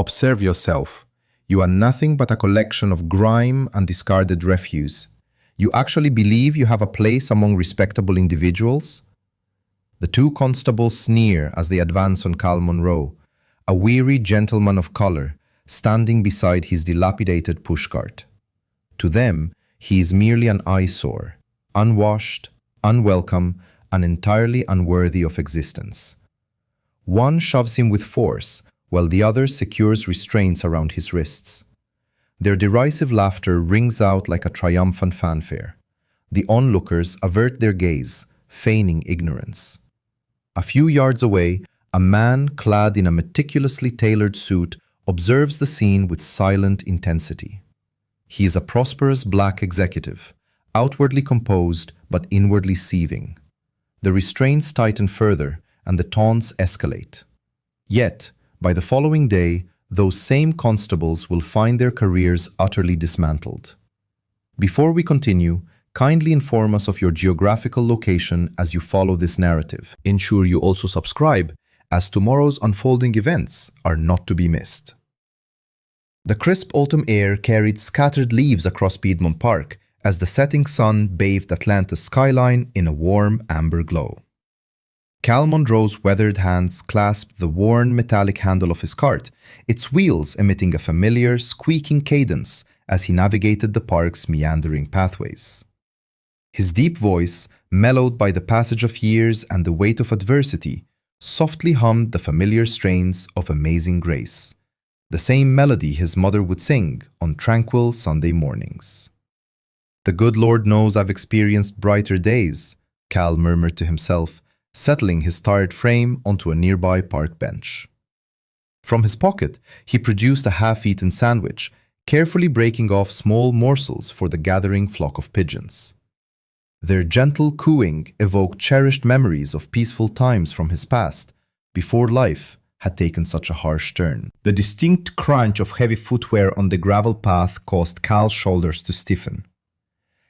Observe yourself. You are nothing but a collection of grime and discarded refuse. You actually believe you have a place among respectable individuals? The two constables sneer as they advance on Cal Monroe, a weary gentleman of color, standing beside his dilapidated pushcart. To them, he is merely an eyesore, unwashed, unwelcome, and entirely unworthy of existence. One shoves him with force, while the other secures restraints around his wrists. Their derisive laughter rings out like a triumphant fanfare. The onlookers avert their gaze, feigning ignorance. A few yards away, a man clad in a meticulously tailored suit observes the scene with silent intensity. He is a prosperous black executive, outwardly composed but inwardly seething. The restraints tighten further, and the taunts escalate. Yet, by the following day, those same constables will find their careers utterly dismantled. Before we continue, kindly inform us of your geographical location as you follow this narrative. Ensure you also subscribe, as tomorrow's unfolding events are not to be missed. The crisp autumn air carried scattered leaves across Piedmont Park as the setting sun bathed Atlanta's skyline in a warm amber glow. Cal Monroe's weathered hands clasped the worn metallic handle of his cart, its wheels emitting a familiar, squeaking cadence as he navigated the park's meandering pathways. His deep voice, mellowed by the passage of years and the weight of adversity, softly hummed the familiar strains of Amazing Grace, the same melody his mother would sing on tranquil Sunday mornings. "The good Lord knows I've experienced brighter days," Cal murmured to himself, settling his tired frame onto a nearby park bench. From his pocket, he produced a half-eaten sandwich, carefully breaking off small morsels for the gathering flock of pigeons. Their gentle cooing evoked cherished memories of peaceful times from his past, before life had taken such a harsh turn. The distinct crunch of heavy footwear on the gravel path caused Cal's shoulders to stiffen.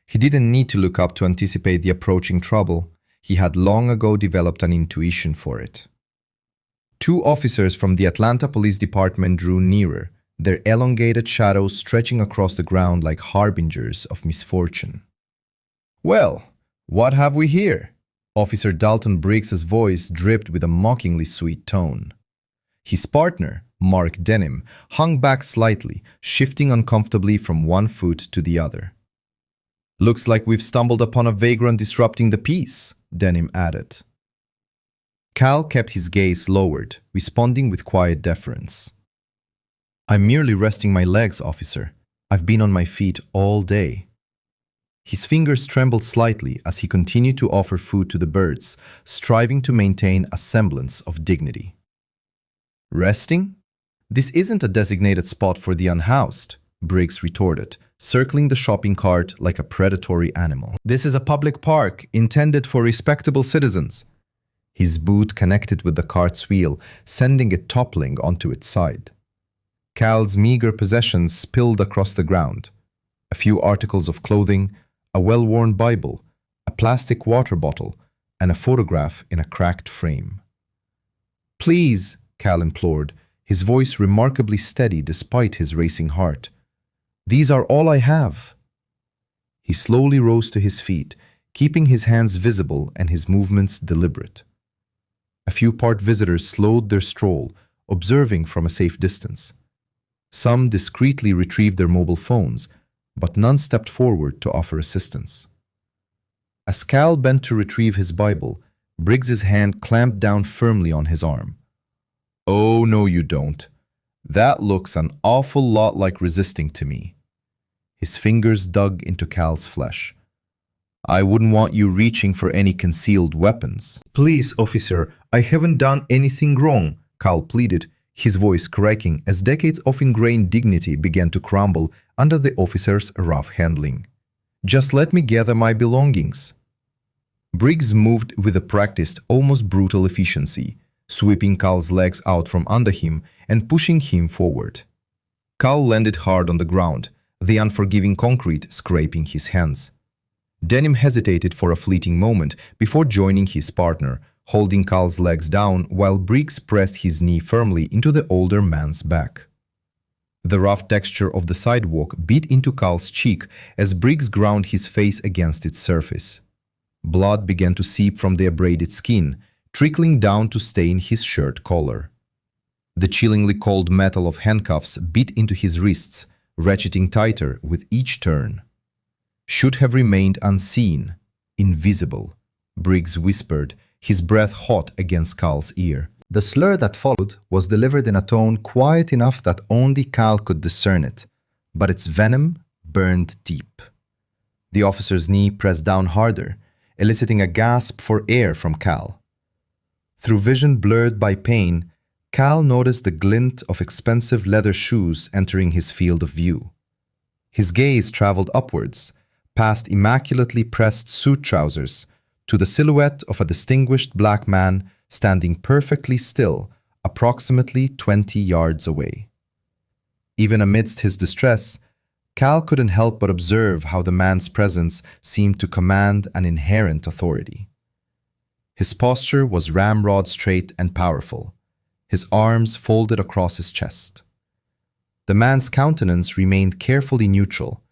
He didn't need to look up to anticipate the approaching trouble. He had long ago developed an intuition for it. Two officers from the Atlanta Police Department drew nearer, their elongated shadows stretching across the ground like harbingers of misfortune. "Well, what have we here?" Officer Dalton Briggs's voice dripped with a mockingly sweet tone. His partner, Mark Denham, hung back slightly, shifting uncomfortably from one foot to the other. "Looks like we've stumbled upon a vagrant disrupting the peace," Denham added. Cal kept his gaze lowered, responding with quiet deference. "I'm merely resting my legs, officer. I've been on my feet all day." His fingers trembled slightly as he continued to offer food to the birds, striving to maintain a semblance of dignity. "Resting? This isn't a designated spot for the unhoused," Briggs retorted, circling the shopping cart like a predatory animal. "This is a public park intended for respectable citizens." His boot connected with the cart's wheel, sending it toppling onto its side. Cal's meager possessions spilled across the ground. A few articles of clothing, a well-worn Bible, a plastic water bottle, and a photograph in a cracked frame. "Please," Cal implored, his voice remarkably steady despite his racing heart. "These are all I have." He slowly rose to his feet, keeping his hands visible and his movements deliberate. A few park visitors slowed their stroll, observing from a safe distance. Some discreetly retrieved their mobile phones, but none stepped forward to offer assistance. As Cal bent to retrieve his Bible, Briggs's hand clamped down firmly on his arm. "Oh, no you don't. That looks an awful lot like resisting to me." His fingers dug into Cal's flesh. "I wouldn't want you reaching for any concealed weapons." "Please, officer, I haven't done anything wrong," Cal pleaded, his voice cracking as decades of ingrained dignity began to crumble under the officer's rough handling. "Just let me gather my belongings." Briggs moved with a practiced, almost brutal efficiency, sweeping Cal's legs out from under him and pushing him forward. Cal landed hard on the ground, the unforgiving concrete scraping his hands. Denham hesitated for a fleeting moment before joining his partner, holding Cal's legs down while Briggs pressed his knee firmly into the older man's back. The rough texture of the sidewalk beat into Carl's cheek as Briggs ground his face against its surface. Blood began to seep from the abraded skin, trickling down to stain his shirt collar. The chillingly cold metal of handcuffs bit into his wrists, ratcheting tighter with each turn. "Should have remained unseen, invisible," Briggs whispered, his breath hot against Carl's ear. The slur that followed was delivered in a tone quiet enough that only Carl could discern it, but its venom burned deep. The officer's knee pressed down harder, eliciting a gasp for air from Carl. Through vision blurred by pain, Carl noticed the glint of expensive leather shoes entering his field of view. His gaze traveled upwards, past immaculately pressed suit trousers, to the silhouette of a distinguished black man standing perfectly still, approximately 20 yards away. Even amidst his distress, Cal couldn't help but observe how the man's presence seemed to command an inherent authority. His posture was ramrod straight and powerful, his arms folded across his chest. The man's countenance remained carefully neutral,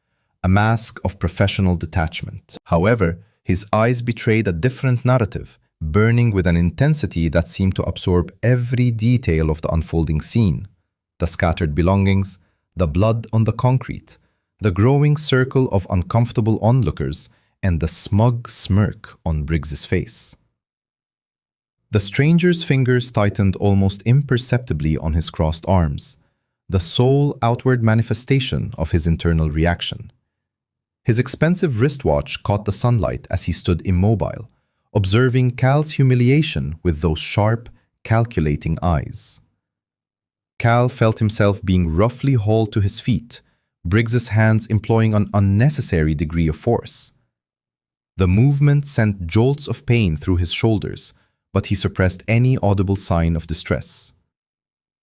a mask of professional detachment. However, his eyes betrayed a different narrative, burning with an intensity that seemed to absorb every detail of the unfolding scene: the scattered belongings, the blood on the concrete, the growing circle of uncomfortable onlookers, and the smug smirk on Briggs's face. The stranger's fingers tightened almost imperceptibly on his crossed arms, the sole outward manifestation of his internal reaction. His expensive wristwatch caught the sunlight as he stood immobile, observing Cal's humiliation with those sharp, calculating eyes. Cal felt himself being roughly hauled to his feet, Briggs's hands employing an unnecessary degree of force. The movement sent jolts of pain through his shoulders, but he suppressed any audible sign of distress.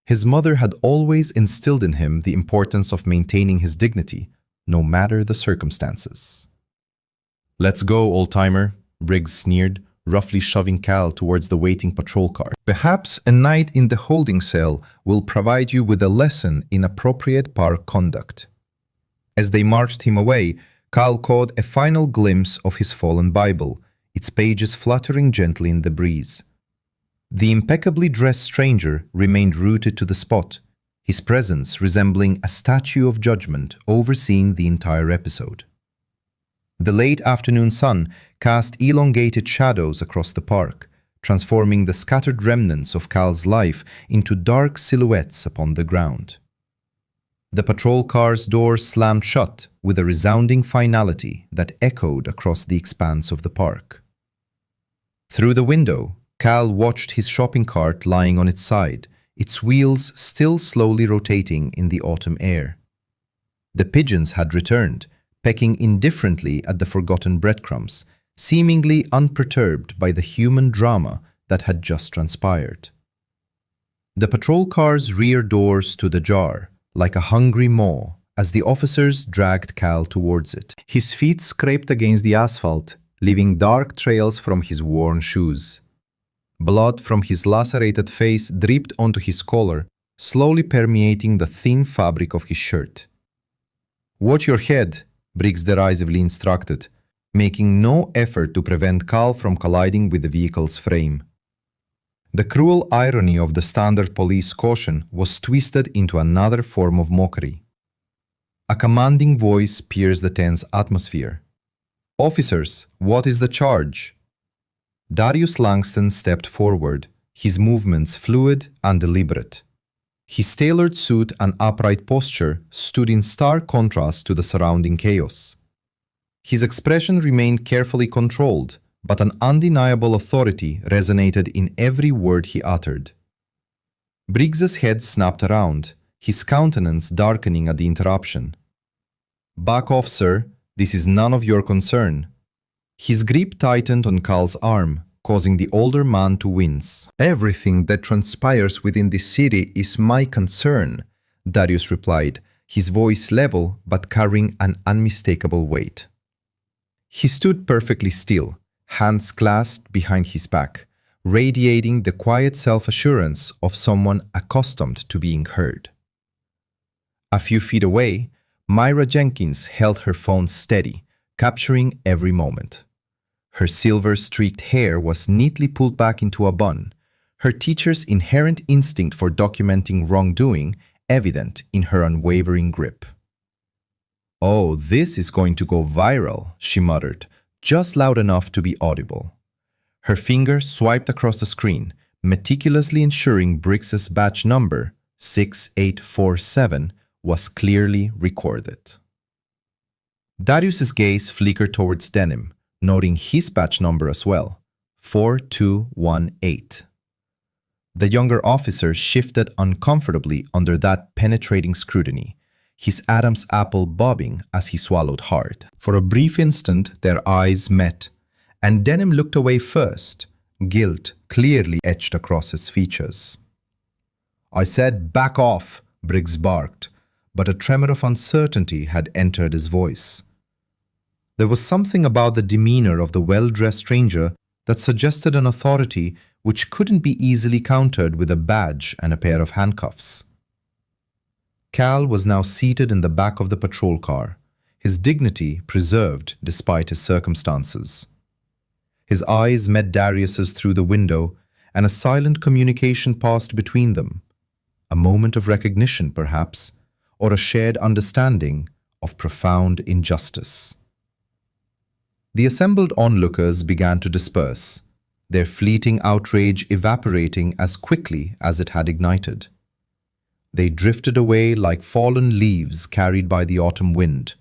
His mother had always instilled in him the importance of maintaining his dignity, no matter the circumstances. "Let's go, old-timer," Briggs sneered, roughly shoving Cal towards the waiting patrol car. "Perhaps a night in the holding cell will provide you with a lesson in appropriate park conduct." As they marched him away, Cal caught a final glimpse of his fallen Bible, its pages fluttering gently in the breeze. The impeccably dressed stranger remained rooted to the spot, his presence resembling a statue of judgment overseeing the entire episode. The late afternoon sun cast elongated shadows across the park, transforming the scattered remnants of Cal's life into dark silhouettes upon the ground. The patrol car's door slammed shut with a resounding finality that echoed across the expanse of the park. Through the window, Cal watched his shopping cart lying on its side, its wheels still slowly rotating in the autumn air. The pigeons had returned, pecking indifferently at the forgotten breadcrumbs, seemingly unperturbed by the human drama that had just transpired. The patrol car's rear door stood ajar, like a hungry maw, as the officers dragged Cal towards it. His feet scraped against the asphalt, leaving dark trails from his worn shoes. Blood from his lacerated face dripped onto his collar, slowly permeating the thin fabric of his shirt. "Watch your head," Briggs derisively instructed, making no effort to prevent Cal from colliding with the vehicle's frame. The cruel irony of the standard police caution was twisted into another form of mockery. A commanding voice pierced the tense atmosphere. "Officers, what is the charge?" Darius Langston stepped forward, his movements fluid and deliberate. His tailored suit and upright posture stood in stark contrast to the surrounding chaos. His expression remained carefully controlled, but an undeniable authority resonated in every word he uttered. Briggs's head snapped around, his countenance darkening at the interruption. "Back off, sir. This is none of your concern." His grip tightened on Cal's arm, causing the older man to wince. "Everything that transpires within this city is my concern," Darius replied, his voice level but carrying an unmistakable weight. He stood perfectly still, hands clasped behind his back, radiating the quiet self-assurance of someone accustomed to being heard. A few feet away, Myra Jenkins held her phone steady, capturing every moment. Her silver-streaked hair was neatly pulled back into a bun, her teacher's inherent instinct for documenting wrongdoing evident in her unwavering grip. "Oh, this is going to go viral," she muttered, just loud enough to be audible. Her finger swiped across the screen, meticulously ensuring Briggs's batch number, 6847, was clearly recorded. Darius's gaze flickered towards Denim, noting his batch number as well, 4218. The younger officer shifted uncomfortably under that penetrating scrutiny, his Adam's apple bobbing as he swallowed hard. For a brief instant, their eyes met, and Denim looked away first, guilt clearly etched across his features. "I said back off," Briggs barked, but a tremor of uncertainty had entered his voice. There was something about the demeanor of the well-dressed stranger that suggested an authority which couldn't be easily countered with a badge and a pair of handcuffs. Cal was now seated in the back of the patrol car, his dignity preserved despite his circumstances. His eyes met Darius's through the window, and a silent communication passed between them. A moment of recognition, perhaps, or a shared understanding of profound injustice. The assembled onlookers began to disperse, their fleeting outrage evaporating as quickly as it had ignited. They drifted away like fallen leaves carried by the autumn wind,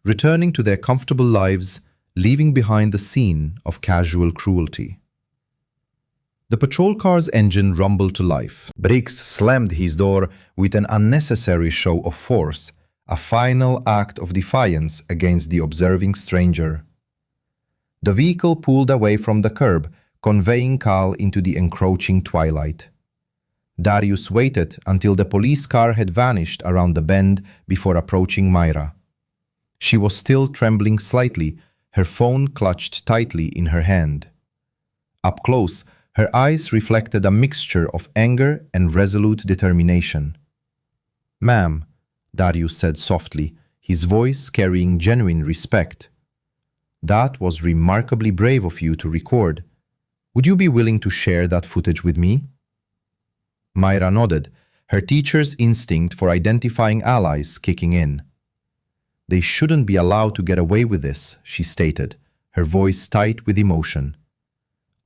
returning to their comfortable lives, leaving behind the scene of casual cruelty. The patrol car's engine rumbled to life. Briggs slammed his door with an unnecessary show of force, a final act of defiance against the observing stranger. The vehicle pulled away from the curb, conveying Cal into the encroaching twilight. Darius waited until the police car had vanished around the bend before approaching Myra. She was still trembling slightly, her phone clutched tightly in her hand. Up close, her eyes reflected a mixture of anger and resolute determination. "Ma'am," Darius said softly, his voice carrying genuine respect. "That was remarkably brave of you to record. Would you be willing to share that footage with me?" Myra nodded, her teacher's instinct for identifying allies kicking in. "They shouldn't be allowed to get away with this," she stated, her voice tight with emotion.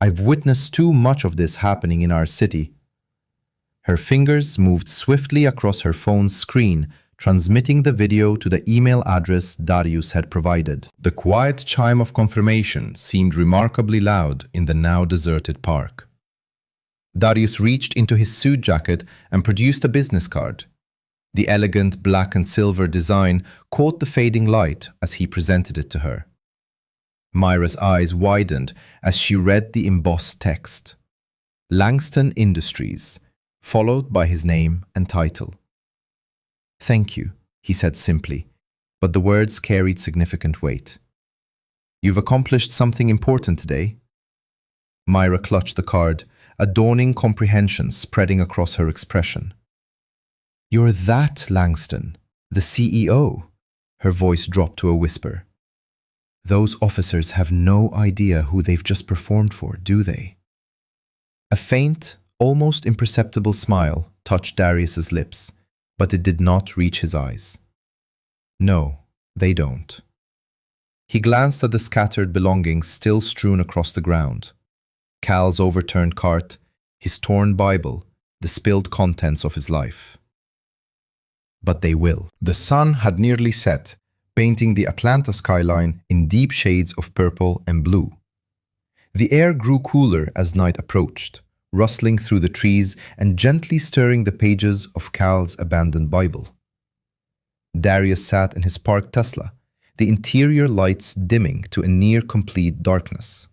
"I've witnessed too much of this happening in our city." Her fingers moved swiftly across her phone's screen, transmitting the video to the email address Darius had provided. The quiet chime of confirmation seemed remarkably loud in the now deserted park. Darius reached into his suit jacket and produced a business card. The elegant black and silver design caught the fading light as he presented it to her. Myra's eyes widened as she read the embossed text. Langston Industries, followed by his name and title. "Thank you," he said simply, but the words carried significant weight. "You've accomplished something important today." Myra clutched the card, a dawning comprehension spreading across her expression. "You're that Langston, the CEO," her voice dropped to a whisper. "Those officers have no idea who they've just performed for, do they?" A faint, almost imperceptible smile touched Darius's lips, but it did not reach his eyes. "No, they don't." He glanced at the scattered belongings still strewn across the ground. Cal's overturned cart, his torn Bible, the spilled contents of his life. "But they will." The sun had nearly set, painting the Atlanta skyline in deep shades of purple and blue. The air grew cooler as night approached, rustling through the trees and gently stirring the pages of Cal's abandoned Bible. Darius sat in his parked Tesla, the interior lights dimming to a near-complete darkness.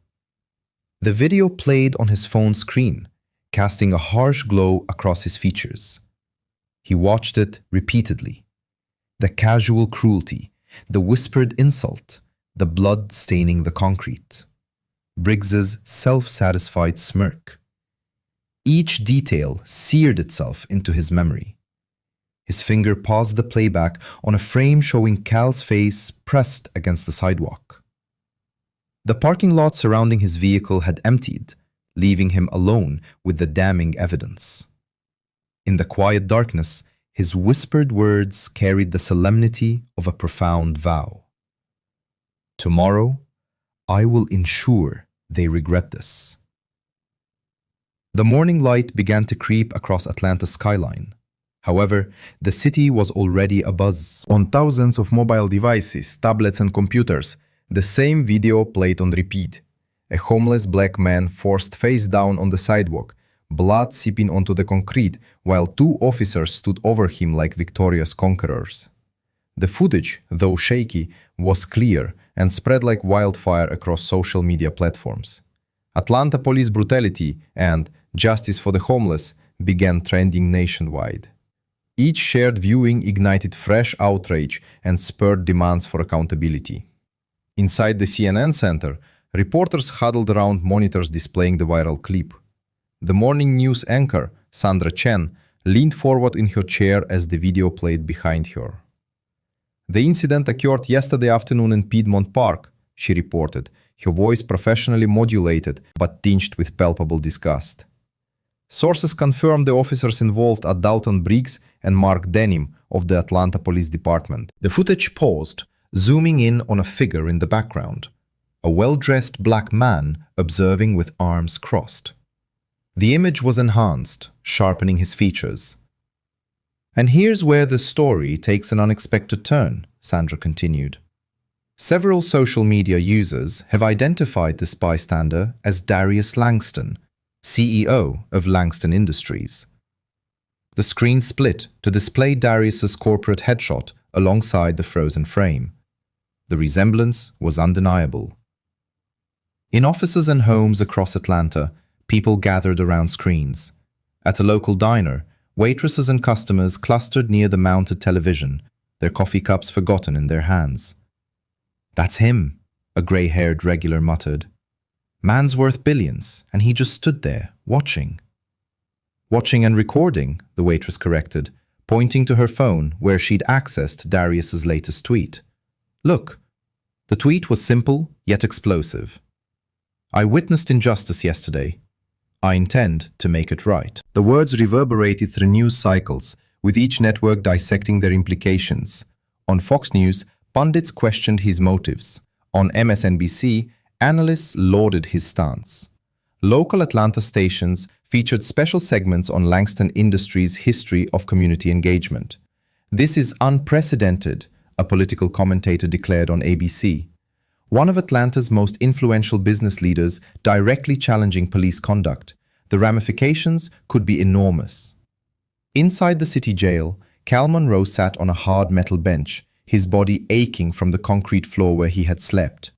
The video played on his phone screen, casting a harsh glow across his features. He watched it repeatedly. The casual cruelty, the whispered insult, the blood staining the concrete. Briggs's self-satisfied smirk. Each detail seared itself into his memory. His finger paused the playback on a frame showing Cal's face pressed against the sidewalk. The parking lot surrounding his vehicle had emptied, leaving him alone with the damning evidence. In the quiet darkness, his whispered words carried the solemnity of a profound vow. Tomorrow, I will ensure they regret this. The morning light began to creep across Atlanta's skyline. However, the city was already abuzz. On thousands of mobile devices, tablets and computers, the same video played on repeat. A homeless black man forced face down on the sidewalk, blood seeping onto the concrete, while two officers stood over him like victorious conquerors. The footage, though shaky, was clear and spread like wildfire across social media platforms. Atlanta police brutality and justice for the homeless began trending nationwide. Each shared viewing ignited fresh outrage and spurred demands for accountability. Inside the CNN center, reporters huddled around monitors displaying the viral clip. The morning news anchor, Sandra Chen, leaned forward in her chair as the video played behind her. The incident occurred yesterday afternoon in Piedmont Park, she reported, her voice professionally modulated but tinged with palpable disgust. Sources confirmed the officers involved are Dalton Briggs and Mark Denham of the Atlanta Police Department. The footage paused, zooming in on a figure in the background, a well-dressed black man observing with arms crossed. The image was enhanced, sharpening his features. And here's where the story takes an unexpected turn, Sandra continued. Several social media users have identified this bystander as Darius Langston, CEO of Langston Industries. The screen split to display Darius's corporate headshot alongside the frozen frame. The resemblance was undeniable. In offices and homes across Atlanta, people gathered around screens. At a local diner, waitresses and customers clustered near the mounted television, their coffee cups forgotten in their hands. "That's him," a grey-haired regular muttered. "Man's worth billions, and he just stood there, watching." "Watching and recording," the waitress corrected, pointing to her phone where she'd accessed Darius's latest tweet. "Look." The tweet was simple, yet explosive. "I witnessed injustice yesterday. I intend to make it right." The words reverberated through news cycles, with each network dissecting their implications. On Fox News, pundits questioned his motives. On MSNBC, analysts lauded his stance. Local Atlanta stations featured special segments on Langston Industries' history of community engagement. "This is unprecedented," a political commentator declared on ABC. One of Atlanta's most influential business leaders directly challenging police conduct. The ramifications could be enormous. Inside the city jail, Cal Monroe sat on a hard metal bench, his body aching from the concrete floor where he had slept.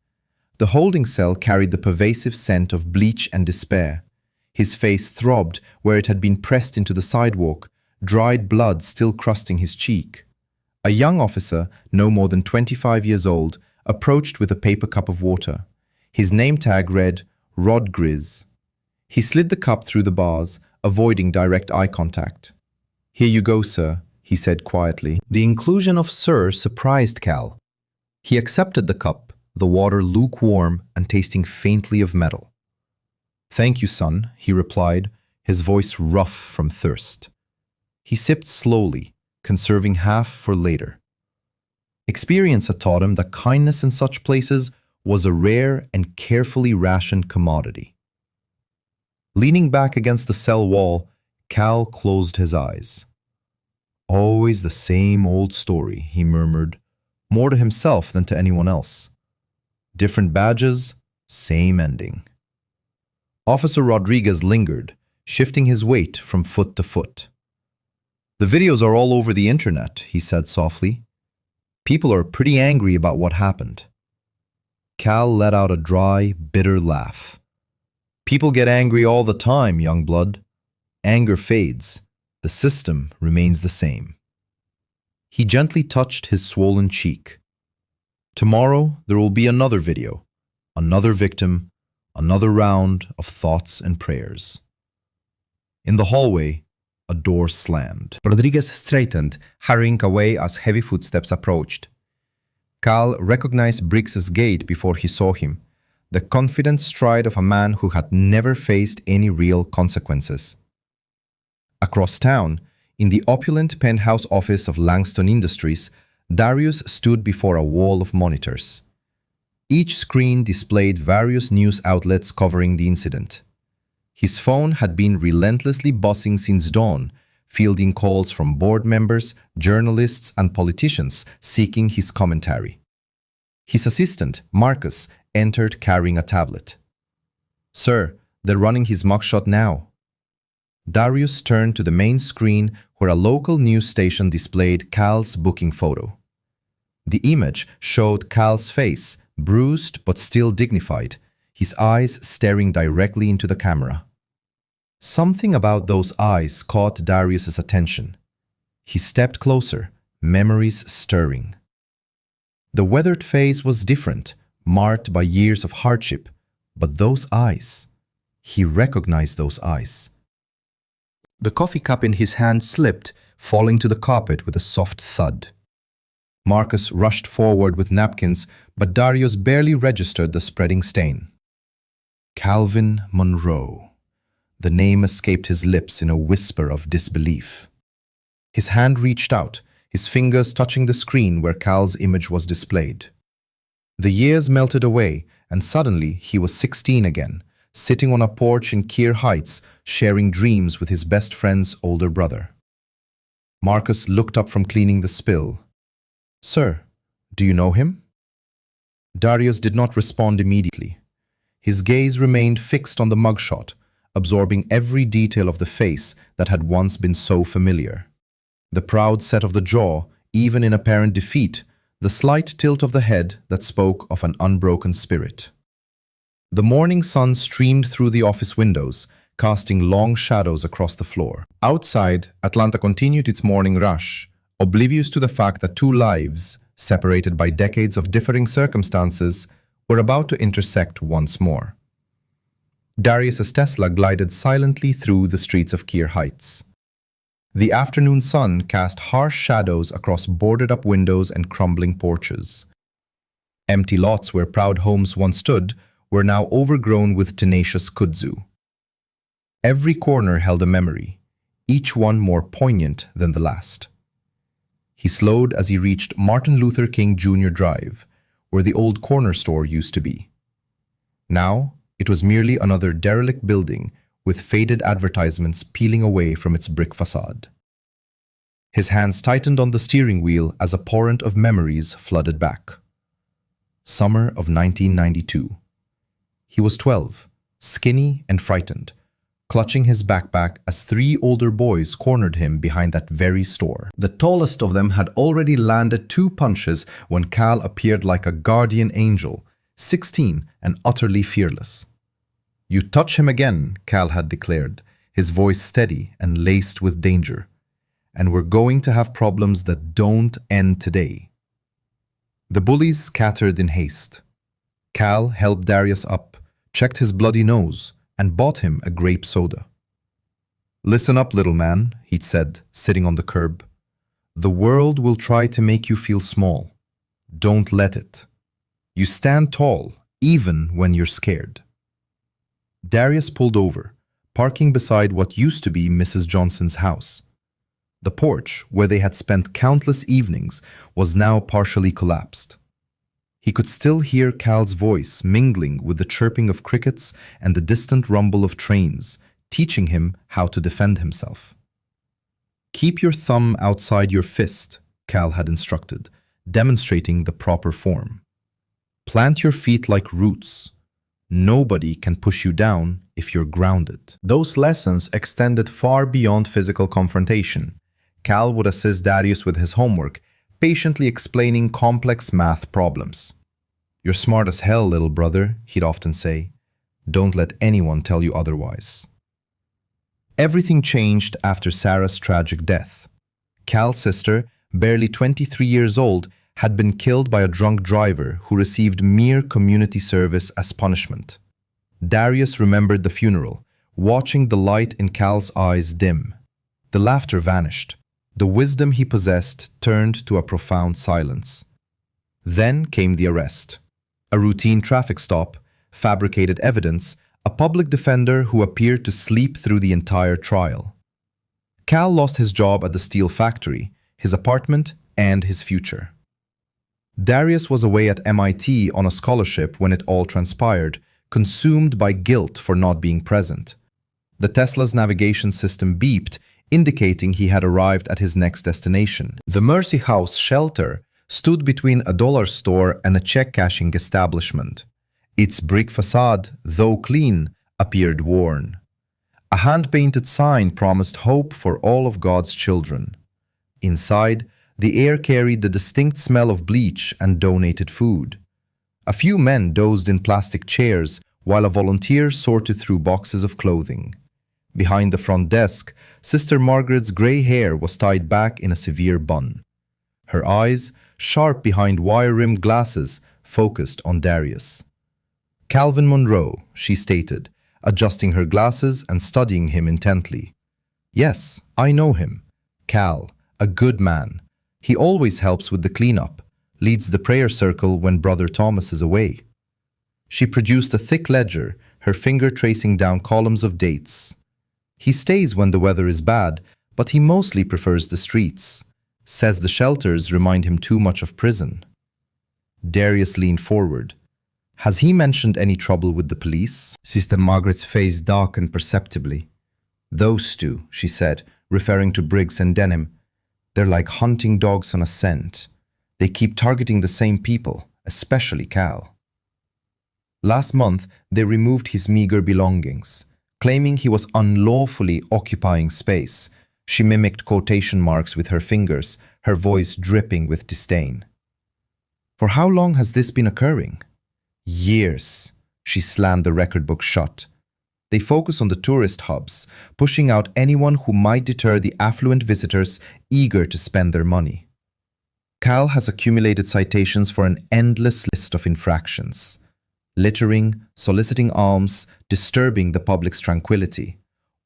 The holding cell carried the pervasive scent of bleach and despair. His face throbbed where it had been pressed into the sidewalk, dried blood still crusting his cheek. A young officer, no more than 25 years old, approached with a paper cup of water. His name tag read, "Rod Grizz." He slid the cup through the bars, avoiding direct eye contact. "Here you go, sir," he said quietly. The inclusion of "sir" surprised Cal. He accepted the cup, the water lukewarm and tasting faintly of metal. "Thank you, son," he replied, his voice rough from thirst. He sipped slowly, conserving half for later. Experience had taught him that kindness in such places was a rare and carefully rationed commodity. Leaning back against the cell wall, Cal closed his eyes. "Always the same old story," he murmured, more to himself than to anyone else. "Different badges, same ending." Officer Rodriguez lingered, shifting his weight from foot to foot. "The videos are all over the internet," he said softly. "People are pretty angry about what happened." Cal let out a dry, bitter laugh. "People get angry all the time, young blood. Anger fades. The system remains the same." He gently touched his swollen cheek. "Tomorrow there will be another video, another victim, another round of thoughts and prayers." In the hallway, A door slammed. Rodriguez straightened, hurrying away as heavy footsteps approached. Cal recognized Briggs's gait before he saw him, the confident stride of a man who had never faced any real consequences. Across town, in the opulent penthouse office of Langston Industries, Darius stood before a wall of monitors. Each screen displayed various news outlets covering the incident. His phone had been relentlessly buzzing since dawn, fielding calls from board members, journalists, and politicians seeking his commentary. His assistant, Marcus, entered carrying a tablet. "Sir, they're running his mugshot now." Darius turned to the main screen where a local news station displayed Cal's booking photo. The image showed Cal's face, bruised but still dignified, his eyes staring directly into the camera. Something about those eyes caught Darius's attention. He stepped closer, memories stirring. The weathered face was different, marked by years of hardship, but those eyes, he recognized those eyes. The coffee cup in his hand slipped, falling to the carpet with a soft thud. Marcus rushed forward with napkins, but Darius barely registered the spreading stain. Calvin Monroe. The name escaped his lips in a whisper of disbelief. His hand reached out, his fingers touching the screen where Cal's image was displayed. The years melted away, and suddenly he was 16 again, sitting on a porch in Keir Heights, sharing dreams with his best friend's older brother. Marcus looked up from cleaning the spill. "Sir, do you know him?" Darius did not respond immediately. His gaze remained fixed on the mugshot, absorbing every detail of the face that had once been so familiar. The proud set of the jaw, even in apparent defeat, the slight tilt of the head that spoke of an unbroken spirit. The morning sun streamed through the office windows, casting long shadows across the floor. Outside, Atlanta continued its morning rush, oblivious to the fact that two lives, separated by decades of differing circumstances, were about to intersect once more. Darius's Tesla glided silently through the streets of Keir Heights. The afternoon sun cast harsh shadows across boarded-up windows and crumbling porches. Empty lots where proud homes once stood were now overgrown with tenacious kudzu. Every corner held a memory, each one more poignant than the last. He slowed as he reached Martin Luther King Jr. Drive, where the old corner store used to be. Now, it was merely another derelict building with faded advertisements peeling away from its brick facade. His hands tightened on the steering wheel as a torrent of memories flooded back. Summer of 1992. He was 12, skinny and frightened, clutching his backpack as three older boys cornered him behind that very store. The tallest of them had already landed 2 punches when Cal appeared like a guardian angel, 16 and utterly fearless. "You touch him again," Cal had declared, his voice steady and laced with danger. "And we're going to have problems that don't end today." The bullies scattered in haste. Cal helped Darius up, checked his bloody nose, and bought him a grape soda. "Listen up, little man," he'd said, sitting on the curb. "The world will try to make you feel small. Don't let it. You stand tall, even when you're scared." Darius pulled over, parking beside what used to be Mrs. Johnson's house. The porch, where they had spent countless evenings, was now partially collapsed. He could still hear Cal's voice mingling with the chirping of crickets and the distant rumble of trains, teaching him how to defend himself. "Keep your thumb outside your fist," Cal had instructed, demonstrating the proper form. "Plant your feet like roots. Nobody can push you down if you're grounded." Those lessons extended far beyond physical confrontation. Cal would assist Darius with his homework, patiently explaining complex math problems. "You're smart as hell, little brother," he'd often say. "Don't let anyone tell you otherwise." Everything changed after Sarah's tragic death. Cal's sister, barely 23 years old, had been killed by a drunk driver who received mere community service as punishment. Darius remembered the funeral, watching the light in Cal's eyes dim. The laughter vanished. The wisdom he possessed turned to a profound silence. Then came the arrest. A routine traffic stop, fabricated evidence, a public defender who appeared to sleep through the entire trial. Cal lost his job at the steel factory, his apartment, and his future. Darius was away at MIT on a scholarship when it all transpired, consumed by guilt for not being present. The Tesla's navigation system beeped, indicating he had arrived at his next destination. The Mercy House shelter stood between a dollar store and a check-cashing establishment. Its brick facade, though clean, appeared worn. A hand-painted sign promised hope for all of God's children. Inside, the air carried the distinct smell of bleach and donated food. A few men dozed in plastic chairs while a volunteer sorted through boxes of clothing. Behind the front desk, Sister Margaret's gray hair was tied back in a severe bun. Her eyes, sharp behind wire-rimmed glasses, focused on Darius. "Calvin Monroe," she stated, adjusting her glasses and studying him intently. "Yes, I know him. Cal, a good man. He always helps with the cleanup, leads the prayer circle when Brother Thomas is away." She produced a thick ledger, her finger tracing down columns of dates. "He stays when the weather is bad, but he mostly prefers the streets. Says the shelters remind him too much of prison." Darius leaned forward. "Has he mentioned any trouble with the police?" Sister Margaret's face darkened perceptibly. "Those two," she said, referring to Briggs and Denham. "They're like hunting dogs on a scent. They keep targeting the same people, especially Cal." Last month, they removed his meager belongings, claiming he was unlawfully occupying space. She mimicked quotation marks with her fingers, her voice dripping with disdain. "For how long has this been occurring?" "Years." She slammed the record book shut. "They focus on the tourist hubs, pushing out anyone who might deter the affluent visitors eager to spend their money. Cal has accumulated citations for an endless list of infractions. Littering, soliciting alms, disturbing the public's tranquility.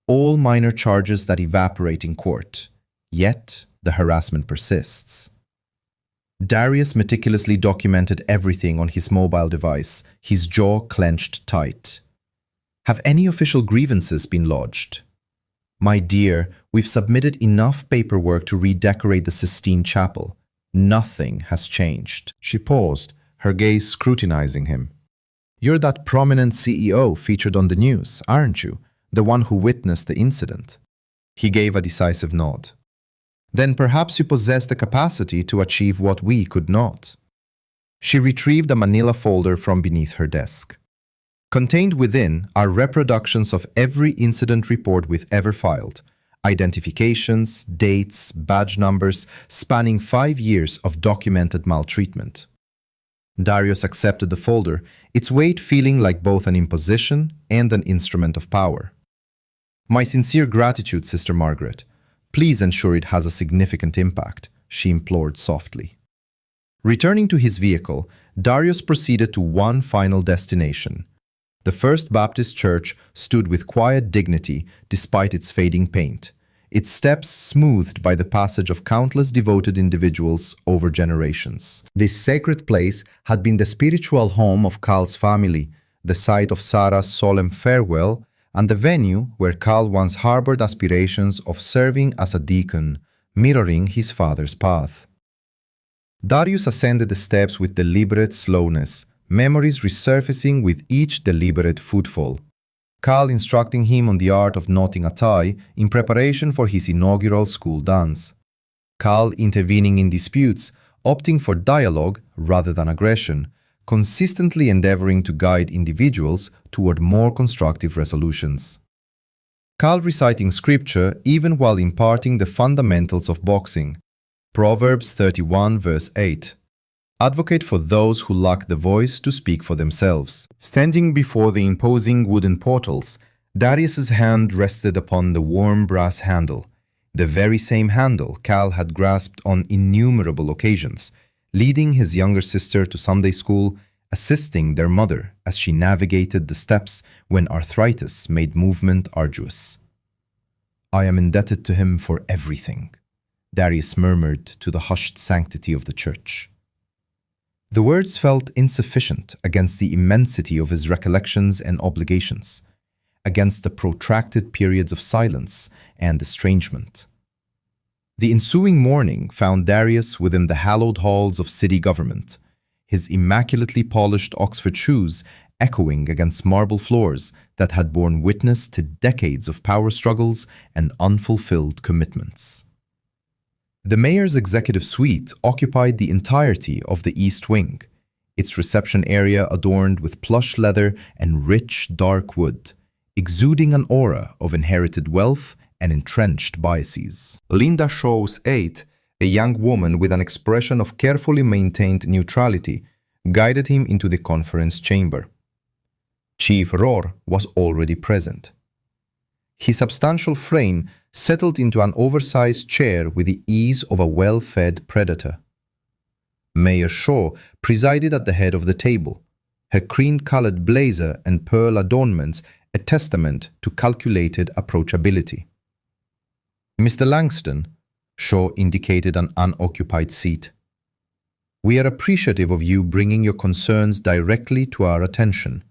All minor charges that evaporate in court. Yet, the harassment persists." Darius meticulously documented everything on his mobile device, his jaw clenched tight. "Have any official grievances been lodged?" "My dear, we've submitted enough paperwork to redecorate the Sistine Chapel. Nothing has changed." She paused, her gaze scrutinizing him. "You're that prominent CEO featured on the news, aren't you? The one who witnessed the incident." He gave a decisive nod. "Then perhaps you possess the capacity to achieve what we could not." She retrieved a manila folder from beneath her desk. Contained within are reproductions of every incident report we've ever filed, identifications, dates, badge numbers, spanning 5 years of documented maltreatment. Darius accepted the folder, its weight feeling like both an imposition and an instrument of power. "My sincere gratitude, Sister Margaret. Please ensure it has a significant impact," she implored softly. Returning to his vehicle, Darius proceeded to one final destination. The First Baptist Church stood with quiet dignity despite its fading paint, its steps smoothed by the passage of countless devoted individuals over generations. This sacred place had been the spiritual home of Cal's family, the site of Sarah's solemn farewell, and the venue where Cal once harbored aspirations of serving as a deacon, mirroring his father's path. Darius ascended the steps with deliberate slowness, memories resurfacing with each deliberate footfall. Cal instructing him on the art of knotting a tie in preparation for his inaugural school dance. Cal intervening in disputes, opting for dialogue rather than aggression, consistently endeavoring to guide individuals toward more constructive resolutions. Cal reciting scripture even while imparting the fundamentals of boxing. Proverbs 31 verse 8. Advocate for those who lack the voice to speak for themselves. Standing before the imposing wooden portals, Darius's hand rested upon the warm brass handle, the very same handle Cal had grasped on innumerable occasions, leading his younger sister to Sunday school, assisting their mother as she navigated the steps when arthritis made movement arduous. I am indebted to him for everything, Darius murmured to the hushed sanctity of the church. The words felt insufficient against the immensity of his recollections and obligations, against the protracted periods of silence and estrangement. The ensuing morning found Darius within the hallowed halls of city government, his immaculately polished Oxford shoes echoing against marble floors that had borne witness to decades of power struggles and unfulfilled commitments. The mayor's executive suite occupied the entirety of the East Wing, its reception area adorned with plush leather and rich, dark wood, exuding an aura of inherited wealth and entrenched biases. Linda Shaw's aide, a young woman with an expression of carefully maintained neutrality, guided him into the conference chamber. Chief Rohr was already present. His substantial frame settled into an oversized chair with the ease of a well-fed predator. Mayor Shaw presided at the head of the table, her cream-colored blazer and pearl adornments a testament to calculated approachability. Mr. Langston, Shaw indicated an unoccupied seat. We are appreciative of you bringing your concerns directly to our attention.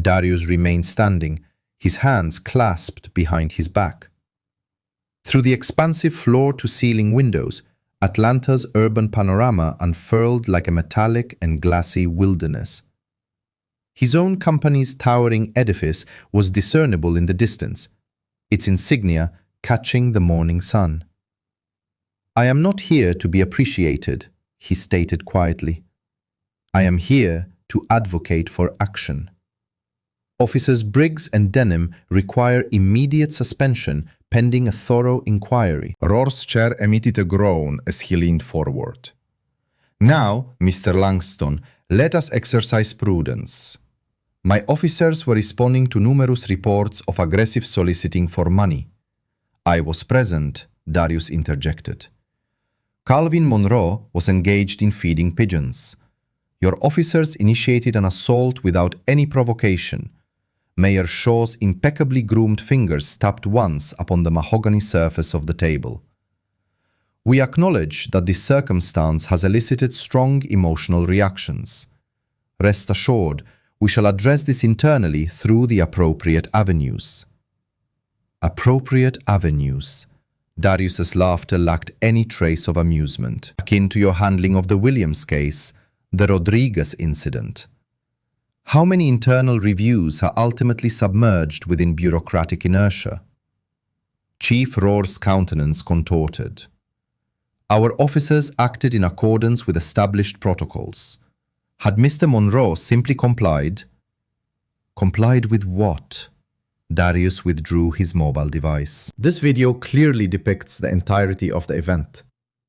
Darius remained standing, his hands clasped behind his back. Through the expansive floor-to-ceiling windows, Atlanta's urban panorama unfurled like a metallic and glassy wilderness. His own company's towering edifice was discernible in the distance, its insignia catching the morning sun. I am not here to be appreciated, he stated quietly. I am here to advocate for action. Officers Briggs and Denham require immediate suspension pending a thorough inquiry. Rohr's chair emitted a groan as he leaned forward. Now, Mr. Langston, let us exercise prudence. My officers were responding to numerous reports of aggressive soliciting for money. I was present, Darius interjected. Calvin Monroe was engaged in feeding pigeons. Your officers initiated an assault without any provocation. Mayor Shaw's impeccably groomed fingers tapped once upon the mahogany surface of the table. We acknowledge that this circumstance has elicited strong emotional reactions. Rest assured, we shall address this internally through the appropriate avenues. Appropriate avenues. Darius's laughter lacked any trace of amusement, akin to your handling of the Williams case, the Rodriguez incident. How many internal reviews are ultimately submerged within bureaucratic inertia? Chief Rohr's countenance contorted. Our officers acted in accordance with established protocols. Had Mr. Monroe simply complied? Complied with what? Darius withdrew his mobile device. This video clearly depicts the entirety of the event.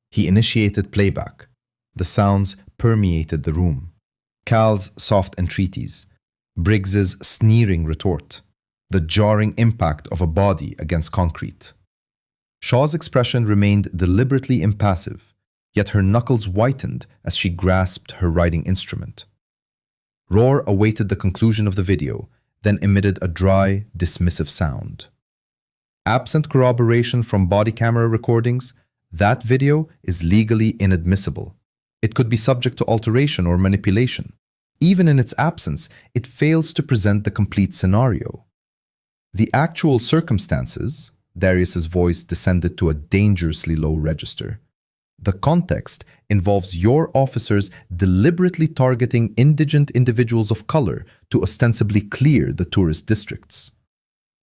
He initiated playback. The sounds permeated the room. Cal's soft entreaties, Briggs's sneering retort, the jarring impact of a body against concrete. Shaw's expression remained deliberately impassive, yet her knuckles whitened as she grasped her writing instrument. Rohr awaited the conclusion of the video, then emitted a dry, dismissive sound. Absent corroboration from body camera recordings, that video is legally inadmissible. It could be subject to alteration or manipulation. Even in its absence, it fails to present the complete scenario. The actual circumstances, Darius's voice descended to a dangerously low register. The context involves your officers deliberately targeting indigent individuals of color to ostensibly clear the tourist districts.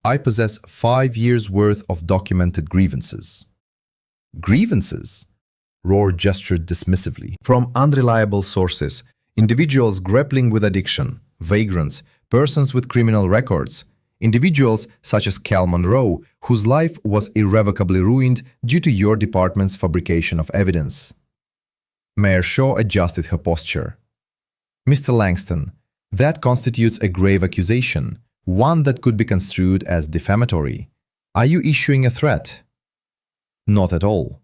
I possess 5 years' worth of documented grievances. Grievances? Rohr gestured dismissively. From unreliable sources, individuals grappling with addiction, vagrants, persons with criminal records, individuals such as Cal Monroe, whose life was irrevocably ruined due to your department's fabrication of evidence. Mayor Shaw adjusted her posture. Mr. Langston, that constitutes a grave accusation, one that could be construed as defamatory. Are you issuing a threat? Not at all.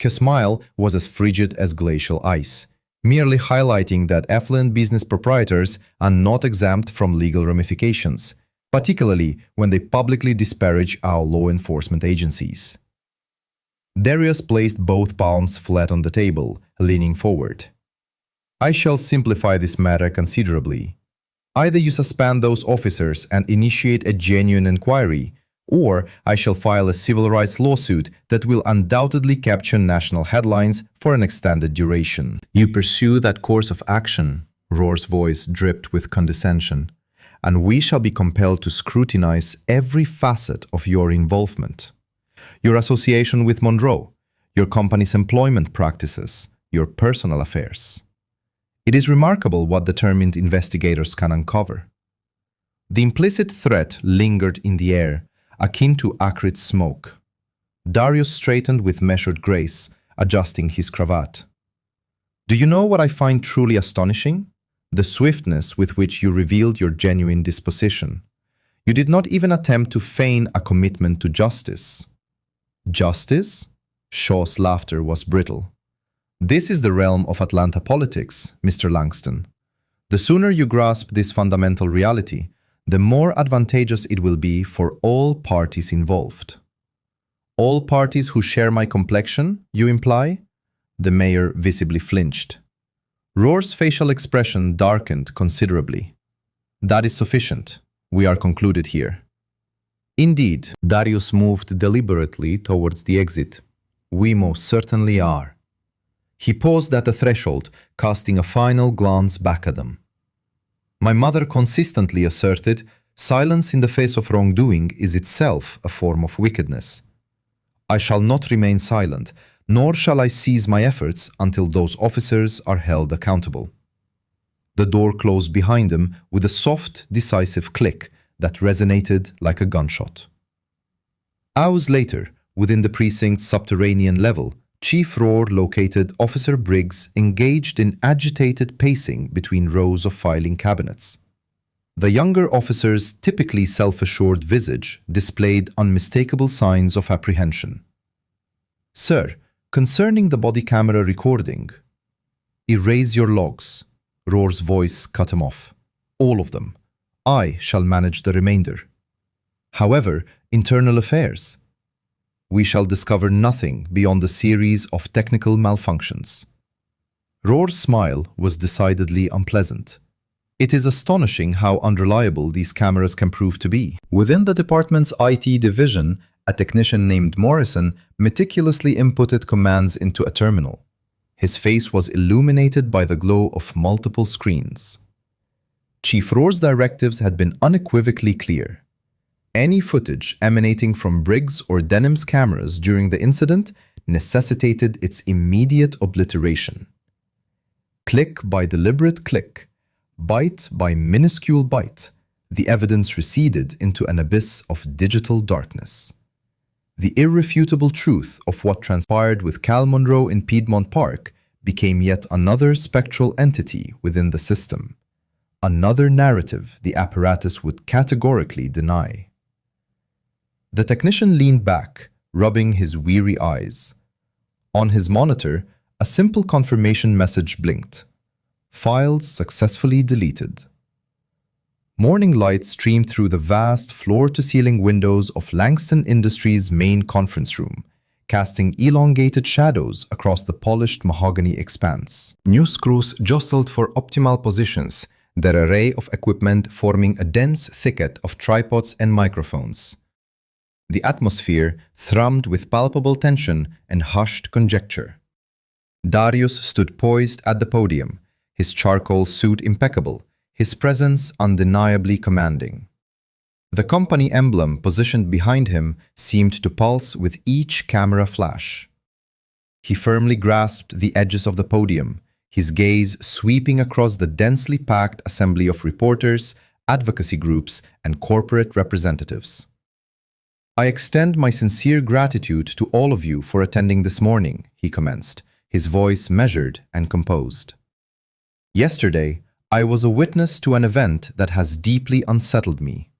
Her smile was as frigid as glacial ice, merely highlighting that affluent business proprietors are not exempt from legal ramifications. particularly when they publicly disparage our law enforcement agencies. Darius placed both palms flat on the table, leaning forward. I shall simplify this matter considerably. Either you suspend those officers and initiate a genuine inquiry, or I shall file a civil rights lawsuit that will undoubtedly capture national headlines for an extended duration. You pursue that course of action, Roar's voice dripped with condescension, and we shall be compelled to scrutinize every facet of your involvement. Your association with Monroe, your company's employment practices, your personal affairs. It is remarkable what determined investigators can uncover. The implicit threat lingered in the air, akin to acrid smoke. Darius straightened with measured grace, adjusting his cravat. Do you know what I find truly astonishing? The swiftness with which you revealed your genuine disposition. You did not even attempt to feign a commitment to justice. Justice? Shaw's laughter was brittle. This is the realm of Atlanta politics, Mr. Langston. The sooner you grasp this fundamental reality, the more advantageous it will be for all parties involved. All parties who share my complexion, you imply? The mayor visibly flinched. Roar's facial expression darkened considerably. That is sufficient. We are concluded here. Indeed, Darius moved deliberately towards the exit. We most certainly are. He paused at the threshold, casting a final glance back at them. My mother consistently asserted, silence in the face of wrongdoing is itself a form of wickedness. I shall not remain silent, nor shall I cease my efforts until those officers are held accountable. The door closed behind him with a soft, decisive click that resonated like a gunshot. Hours later, within the precinct's subterranean level, Chief Roar located Officer Briggs engaged in agitated pacing between rows of filing cabinets. The younger officer's typically self-assured visage displayed unmistakable signs of apprehension. Sir, concerning the body camera recording, erase your logs. Roar's voice cut him off. All of them. I shall manage the remainder. However, internal affairs. We shall discover nothing beyond a series of technical malfunctions. Roar's smile was decidedly unpleasant. It is astonishing how unreliable these cameras can prove to be. Within the department's IT division, a technician named Morrison meticulously inputted commands into a terminal. His face was illuminated by the glow of multiple screens. Chief Roar's directives had been unequivocally clear. Any footage emanating from Briggs or Denham's cameras during the incident necessitated its immediate obliteration. Click by deliberate click, byte by minuscule byte, the evidence receded into an abyss of digital darkness. The irrefutable truth of what transpired with Cal Monroe in Piedmont Park became yet another spectral entity within the system, another narrative the apparatus would categorically deny. The technician leaned back, rubbing his weary eyes. On his monitor, a simple confirmation message blinked. Files successfully deleted. Morning light streamed through the vast floor-to-ceiling windows of Langston Industries' main conference room, casting elongated shadows across the polished mahogany expanse. New screws jostled for optimal positions, their array of equipment forming a dense thicket of tripods and microphones. The atmosphere thrummed with palpable tension and hushed conjecture. Darius stood poised at the podium, his charcoal suit impeccable, his presence undeniably commanding. The company emblem positioned behind him seemed to pulse with each camera flash. He firmly grasped the edges of the podium, his gaze sweeping across the densely packed assembly of reporters, advocacy groups, and corporate representatives. I extend my sincere gratitude to all of you for attending this morning, he commenced, his voice measured and composed. Yesterday, I was a witness to an event that has deeply unsettled me.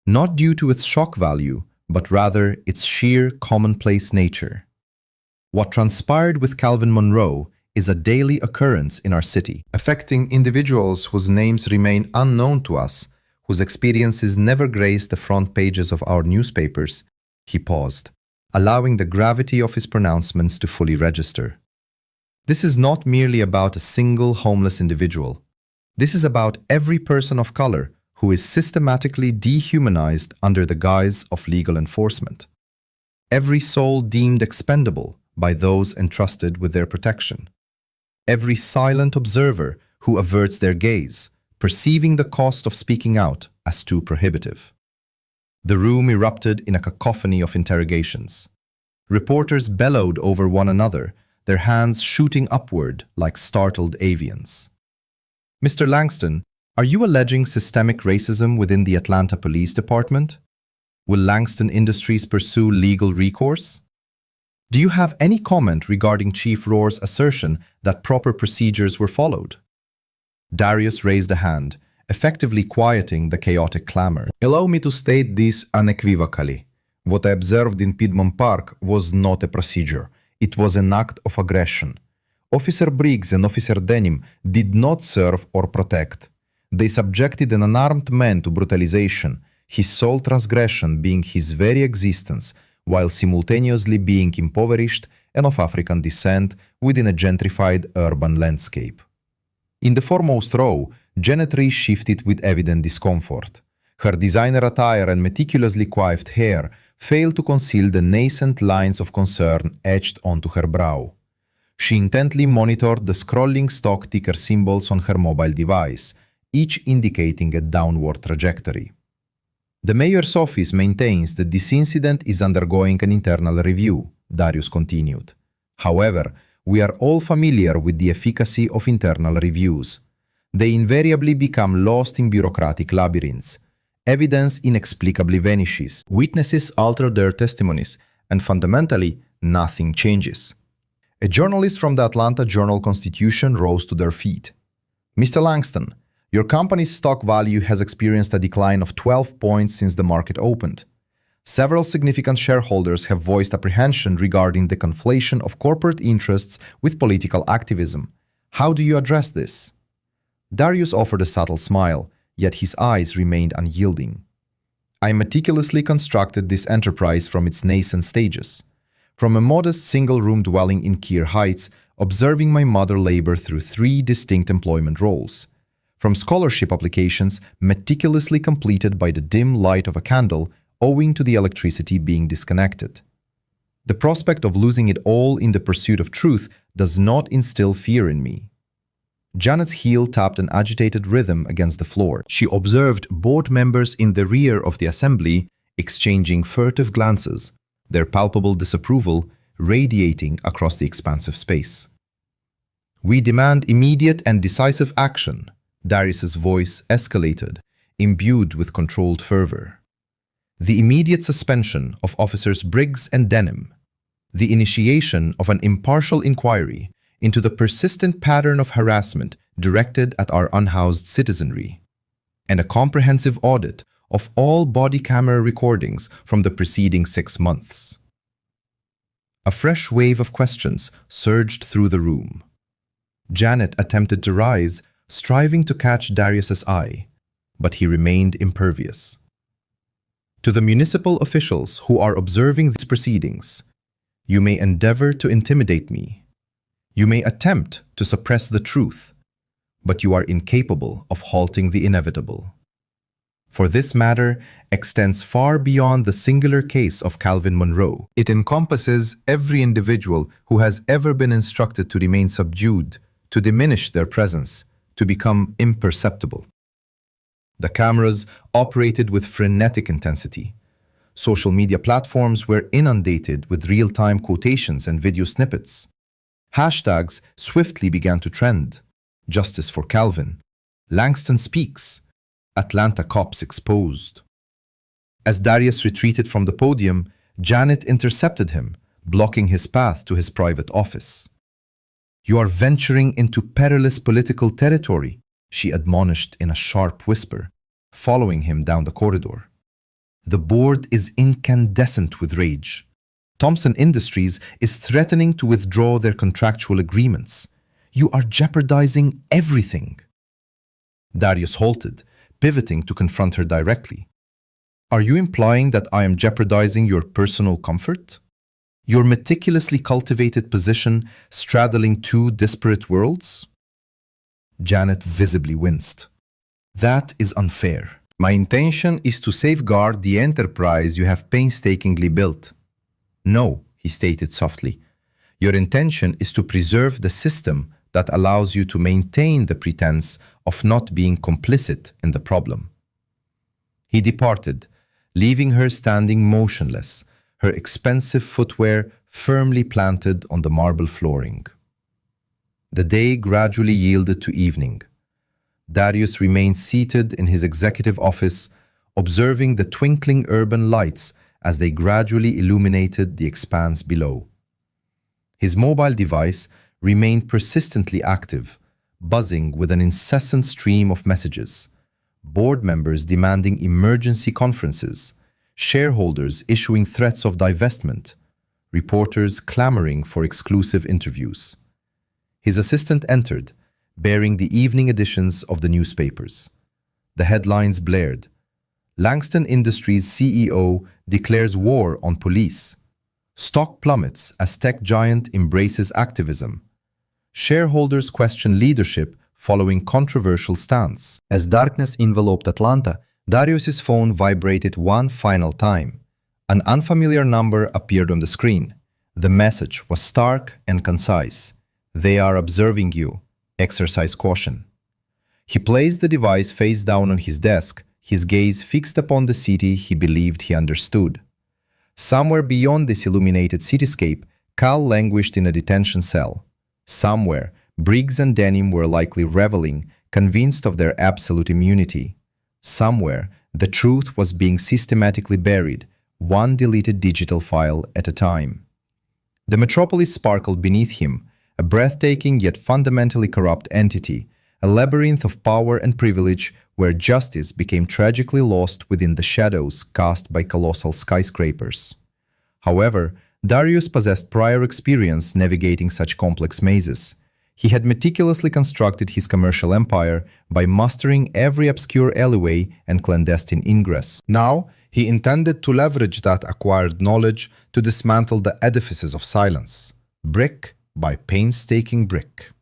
Not due to its shock value, but rather its sheer commonplace nature. What transpired with Calvin Monroe is a daily occurrence in our city, affecting individuals whose names remain unknown to us, whose experiences never graced the front pages of our newspapers, he paused, allowing the gravity of his pronouncements to fully register. This is not merely about a single homeless individual. This is about every person of color who is systematically dehumanized under the guise of legal enforcement. Every soul deemed expendable by those entrusted with their protection. Every silent observer who averts their gaze, perceiving the cost of speaking out as too prohibitive. The room erupted in a cacophony of interrogations. Reporters bellowed over one another, their hands shooting upward like startled avians. Mr. Langston, are you alleging systemic racism within the Atlanta Police Department? Will Langston Industries pursue legal recourse? Do you have any comment regarding Chief Rohr's assertion that proper procedures were followed? Darius raised a hand, effectively quieting the chaotic clamor. Allow me to state this unequivocally. What I observed in Piedmont Park was not a procedure. It was an act of aggression. Officer Briggs and Officer Denim did not serve or protect. They subjected an unarmed man to brutalization, his sole transgression being his very existence, while simultaneously being impoverished and of African descent within a gentrified urban landscape. In the foremost row, Janet Rhys shifted with evident discomfort. Her designer attire and meticulously coiffed hair failed to conceal the nascent lines of concern etched onto her brow. She intently monitored the scrolling stock ticker symbols on her mobile device, each indicating a downward trajectory. The mayor's office maintains that this incident is undergoing an internal review, Darius continued. However, we are all familiar with the efficacy of internal reviews. They invariably become lost in bureaucratic labyrinths. Evidence inexplicably vanishes. Witnesses alter their testimonies, and fundamentally, nothing changes. A journalist from the Atlanta Journal-Constitution rose to their feet. Mr. Langston, your company's stock value has experienced a decline of 12 points since the market opened. Several significant shareholders have voiced apprehension regarding the conflation of corporate interests with political activism. How do you address this? Darius offered a subtle smile, yet his eyes remained unyielding. I meticulously constructed this enterprise from its nascent stages. From a modest single-room dwelling in Keir Heights, observing my mother labor through 3 distinct employment roles. From scholarship applications meticulously completed by the dim light of a candle, owing to the electricity being disconnected. The prospect of losing it all in the pursuit of truth does not instill fear in me. Janet's heel tapped an agitated rhythm against the floor. She observed board members in the rear of the assembly exchanging furtive glances, their palpable disapproval radiating across the expansive space. We demand immediate and decisive action, Darius's voice escalated, imbued with controlled fervor. The immediate suspension of Officers Briggs and Denham, the initiation of an impartial inquiry into the persistent pattern of harassment directed at our unhoused citizenry, and a comprehensive audit of all body camera recordings from the preceding 6 months. A fresh wave of questions surged through the room. Janet attempted to rise, striving to catch Darius's eye, but he remained impervious. To the municipal officials who are observing these proceedings, you may endeavor to intimidate me. You may attempt to suppress the truth, but you are incapable of halting the inevitable. For this matter extends far beyond the singular case of Calvin Monroe. It encompasses every individual who has ever been instructed to remain subdued, to diminish their presence, to become imperceptible. The cameras operated with frenetic intensity. Social media platforms were inundated with real-time quotations and video snippets. Hashtags swiftly began to trend. Justice for Calvin, Langston speaks, Atlanta cops exposed. As Darius retreated from the podium, Janet intercepted him, blocking his path to his private office. You are venturing into perilous political territory, she admonished in a sharp whisper, following him down the corridor. The board is incandescent with rage. Thompson Industries is threatening to withdraw their contractual agreements. You are jeopardizing everything. Darius halted, pivoting to confront her directly. Are you implying that I am jeopardizing your personal comfort? Your meticulously cultivated position straddling two disparate worlds? Janet visibly winced. That is unfair. My intention is to safeguard the enterprise you have painstakingly built. No, he stated softly. Your intention is to preserve the system that allows you to maintain the pretense of not being complicit in the problem. He departed, leaving her standing motionless, her expensive footwear firmly planted on the marble flooring. The day gradually yielded to evening. Darius remained seated in his executive office, observing the twinkling urban lights as they gradually illuminated the expanse below. His mobile device remained persistently active, buzzing with an incessant stream of messages, board members demanding emergency conferences, shareholders issuing threats of divestment, reporters clamoring for exclusive interviews. His assistant entered, bearing the evening editions of the newspapers. The headlines blared. Langston Industries CEO declares war on police. Stock plummets as tech giant embraces activism. Shareholders question leadership following controversial stance. As darkness enveloped Atlanta, Darius's phone vibrated one final time. An unfamiliar number appeared on the screen. The message was stark and concise. They are observing you. Exercise caution. He placed the device face down on his desk, his gaze fixed upon the city he believed he understood. Somewhere beyond this illuminated cityscape, Cal languished in a detention cell. Somewhere, Briggs and Denham were likely reveling, convinced of their absolute immunity. Somewhere, the truth was being systematically buried, one deleted digital file at a time. The metropolis sparkled beneath him, a breathtaking yet fundamentally corrupt entity, a labyrinth of power and privilege where justice became tragically lost within the shadows cast by colossal skyscrapers. However, Darius possessed prior experience navigating such complex mazes. He had meticulously constructed his commercial empire by mastering every obscure alleyway and clandestine ingress. Now, he intended to leverage that acquired knowledge to dismantle the edifices of silence, brick by painstaking brick.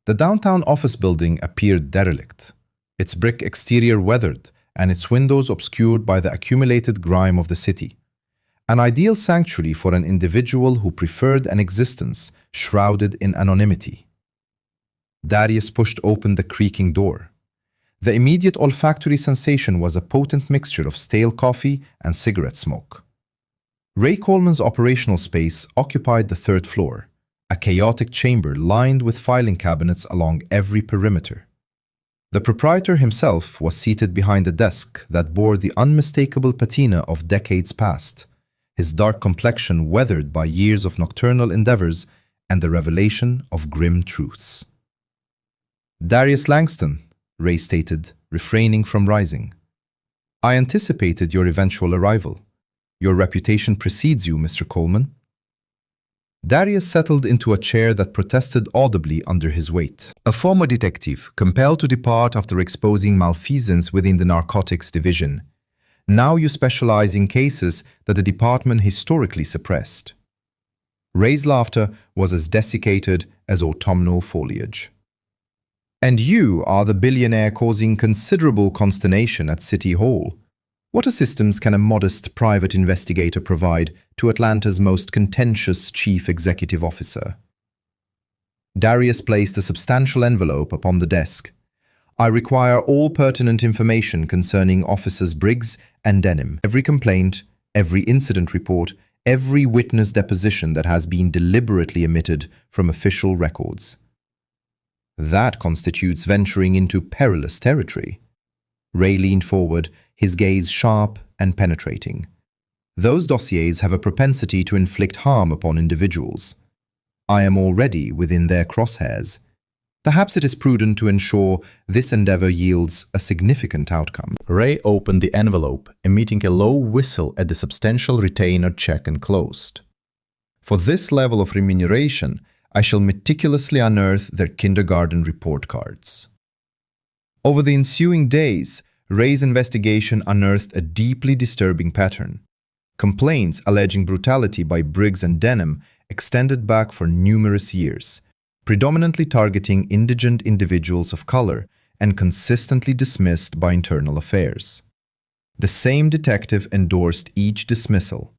The downtown office building appeared derelict, its brick exterior weathered and its windows obscured by the accumulated grime of the city. An ideal sanctuary for an individual who preferred an existence shrouded in anonymity. Darius pushed open the creaking door. The immediate olfactory sensation was a potent mixture of stale coffee and cigarette smoke. Ray Coleman's operational space occupied the third floor, a chaotic chamber lined with filing cabinets along every perimeter. The proprietor himself was seated behind a desk that bore the unmistakable patina of decades past, his dark complexion weathered by years of nocturnal endeavors and the revelation of grim truths. "Darius Langston," Ray stated, refraining from rising. "I anticipated your eventual arrival. Your reputation precedes you, Mr. Coleman." Darius settled into a chair that protested audibly under his weight. A former detective, compelled to depart after exposing malfeasance within the narcotics division. Now you specialize in cases that the department historically suppressed. Ray's laughter was as desiccated as autumnal foliage. "And you are the billionaire causing considerable consternation at City Hall. What assistance can a modest private investigator provide to Atlanta's most contentious chief executive officer?" Darius placed a substantial envelope upon the desk. "I require all pertinent information concerning Officers Briggs and Denham. Every complaint, every incident report, every witness deposition that has been deliberately omitted from official records." "That constitutes venturing into perilous territory." Ray leaned forward, his gaze sharp and penetrating. "Those dossiers have a propensity to inflict harm upon individuals. I am already within their crosshairs. Perhaps it is prudent to ensure this endeavor yields a significant outcome." Ray opened the envelope, emitting a low whistle at the substantial retainer check enclosed. "For this level of remuneration, I shall meticulously unearth their kindergarten report cards." Over the ensuing days, Ray's investigation unearthed a deeply disturbing pattern. Complaints alleging brutality by Briggs and Denham extended back for numerous years, predominantly targeting indigent individuals of color and consistently dismissed by Internal Affairs. The same detective endorsed each dismissal,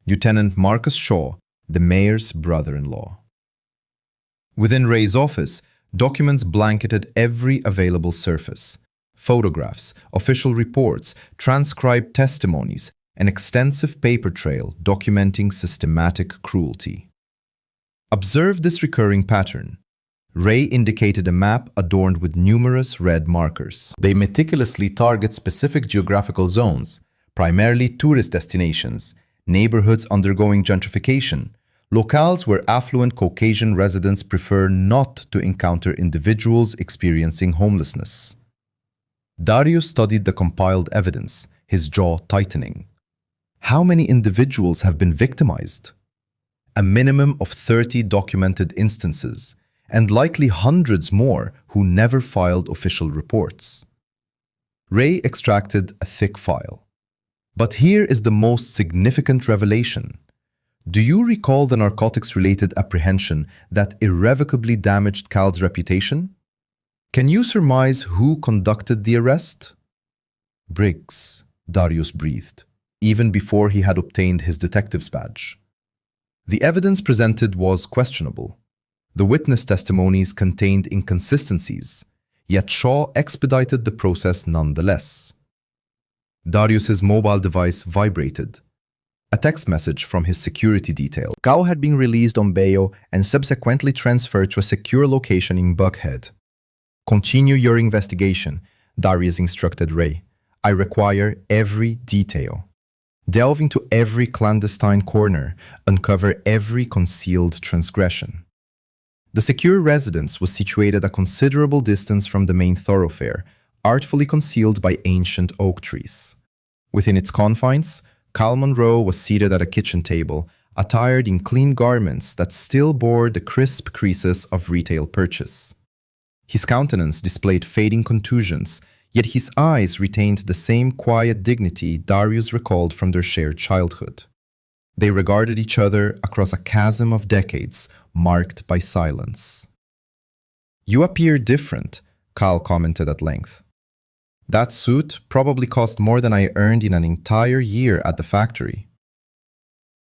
Lieutenant Marcus Shaw, the mayor's brother-in-law. Within Ray's office, documents blanketed every available surface. Photographs, official reports, transcribed testimonies, an extensive paper trail documenting systematic cruelty. Observe this recurring pattern. Ray indicated a map adorned with numerous red markers. They meticulously target specific geographical zones, primarily tourist destinations, neighborhoods undergoing gentrification, locales where affluent Caucasian residents prefer not to encounter individuals experiencing homelessness. Darius studied the compiled evidence, his jaw tightening. How many individuals have been victimized? A minimum of 30 documented instances, and likely hundreds more who never filed official reports. Ray extracted a thick file. But here is the most significant revelation. Do you recall the narcotics-related apprehension that irrevocably damaged Cal's reputation? Can you surmise who conducted the arrest? Briggs, Darius breathed, even before he had obtained his detective's badge. The evidence presented was questionable. The witness testimonies contained inconsistencies, yet Shaw expedited the process nonetheless. Darius's mobile device vibrated. A text message from his security detail. Cal had been released on bail and subsequently transferred to a secure location in Buckhead. Continue your investigation, Darius instructed Ray. I require every detail. Delve into every clandestine corner, uncover every concealed transgression. The secure residence was situated a considerable distance from the main thoroughfare, artfully concealed by ancient oak trees. Within its confines, Cal Monroe was seated at a kitchen table, attired in clean garments that still bore the crisp creases of retail purchase. His countenance displayed fading contusions, yet his eyes retained the same quiet dignity Darius recalled from their shared childhood. They regarded each other across a chasm of decades marked by silence. You appear different, Cal commented at length. That suit probably cost more than I earned in an entire year at the factory.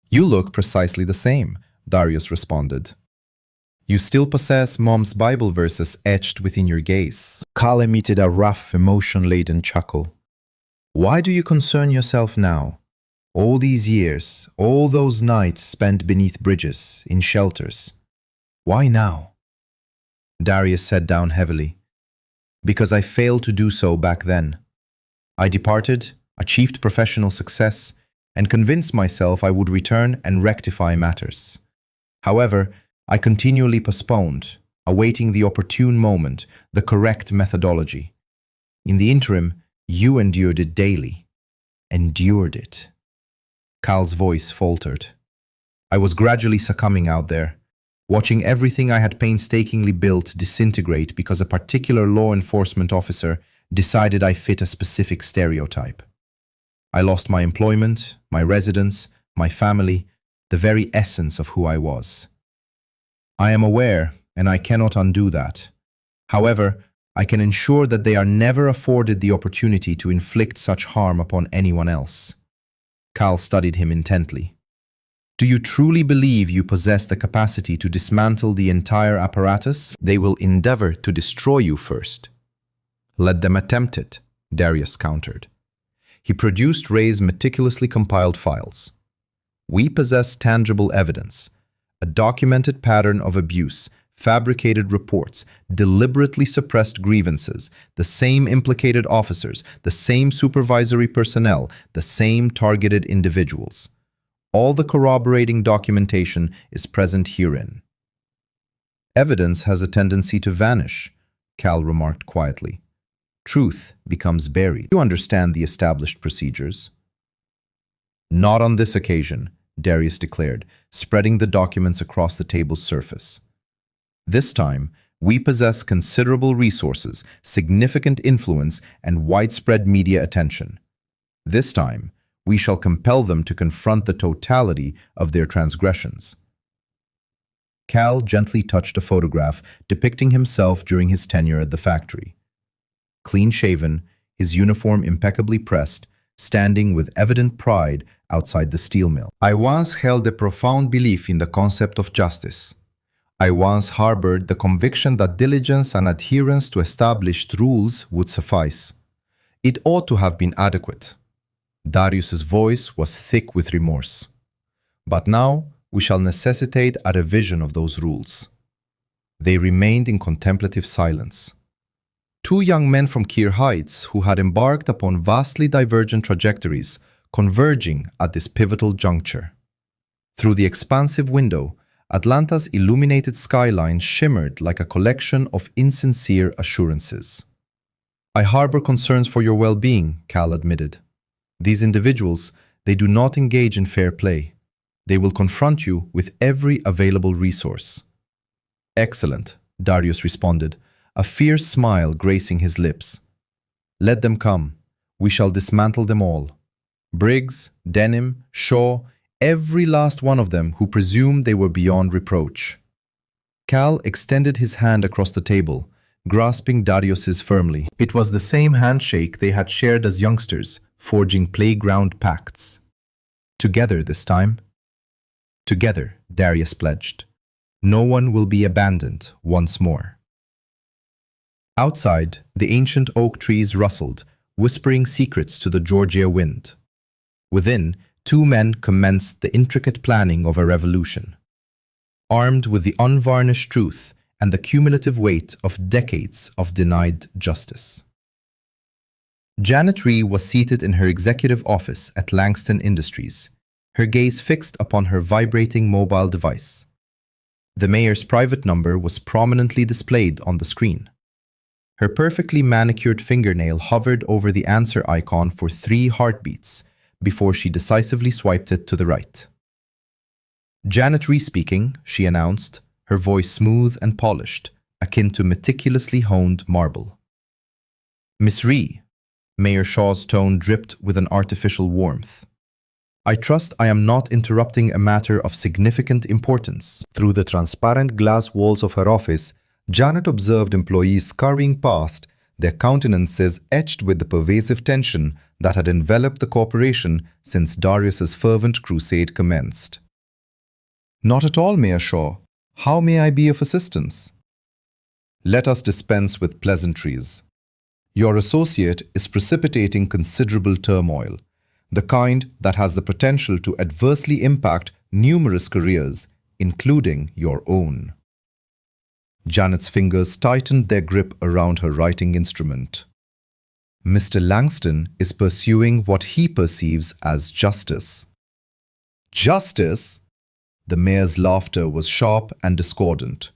You look precisely the same, Darius responded. You still possess Mom's Bible verses etched within your gaze. Cal emitted a rough, emotion-laden chuckle. Why do you concern yourself now? All these years, all those nights spent beneath bridges, in shelters. Why now? Darius sat down heavily. Because I failed to do so back then. I departed, achieved professional success, and convinced myself I would return and rectify matters. However, I continually postponed, awaiting the opportune moment, the correct methodology. In the interim, you endured it daily. Endured it. Cal's voice faltered. I was gradually succumbing out there, watching everything I had painstakingly built disintegrate because a particular law enforcement officer decided I fit a specific stereotype. I lost my employment, my residence, my family, the very essence of who I was. I am aware, and I cannot undo that. However, I can ensure that they are never afforded the opportunity to inflict such harm upon anyone else. Cal studied him intently. Do you truly believe you possess the capacity to dismantle the entire apparatus? They will endeavor to destroy you first. Let them attempt it, Darius countered. He produced Ray's meticulously compiled files. We possess tangible evidence, a documented pattern of abuse, fabricated reports, deliberately suppressed grievances, the same implicated officers, the same supervisory personnel, the same targeted individuals. All the corroborating documentation is present herein. Evidence has a tendency to vanish, Cal remarked quietly. Truth becomes buried. You understand the established procedures. Not on this occasion, Darius declared, spreading the documents across the table's surface. This time, We possess considerable resources, significant influence, and widespread media attention. This time, we shall compel them to confront the totality of their transgressions. Cal gently touched a photograph depicting himself during his tenure at the factory. Clean-shaven, his uniform impeccably pressed, standing with evident pride outside the steel mill. I once held a profound belief in the concept of justice. I once harbored the conviction that diligence and adherence to established rules would suffice. It ought to have been adequate. Darius's voice was thick with remorse. But now we shall necessitate a revision of those rules. They remained in contemplative silence. Two young men from Keir Heights who had embarked upon vastly divergent trajectories converging at this pivotal juncture. Through the expansive window, Atlanta's illuminated skyline shimmered like a collection of insincere assurances. I harbor concerns for your well-being, Cal admitted. These individuals, they do not engage in fair play. They will confront you with every available resource. Excellent, Darius responded, a fierce smile gracing his lips. Let them come. We shall dismantle them all. Briggs, Denham, Shaw, every last one of them who presumed they were beyond reproach. Cal extended his hand across the table, grasping Darius's firmly. It was the same handshake they had shared as youngsters, forging playground pacts. Together this time. Together, Darius pledged. No one will be abandoned once more. Outside, the ancient oak trees rustled, whispering secrets to the Georgia wind. Within, two men commenced the intricate planning of a revolution. Armed with the unvarnished truth and the cumulative weight of decades of denied justice. Janet Rhee was seated in her executive office at Langston Industries, her gaze fixed upon her vibrating mobile device. The mayor's private number was prominently displayed on the screen. Her perfectly manicured fingernail hovered over the answer icon for 3 heartbeats before she decisively swiped it to the right. Janet Rhee speaking, she announced, her voice smooth and polished, akin to meticulously honed marble. Miss Rhee, Mayor Shaw's tone dripped with an artificial warmth. I trust I am not interrupting a matter of significant importance. Through the transparent glass walls of her office, Janet observed employees scurrying past, their countenances etched with the pervasive tension that had enveloped the corporation since Darius's fervent crusade commenced. Not at all, Mayor Shaw. How may I be of assistance? Let us dispense with pleasantries. Your associate is precipitating considerable turmoil, the kind that has the potential to adversely impact numerous careers, including your own. Janet's fingers tightened their grip around her writing instrument. Mr. Langston is pursuing what he perceives as justice. Justice? The mayor's laughter was sharp and discordant.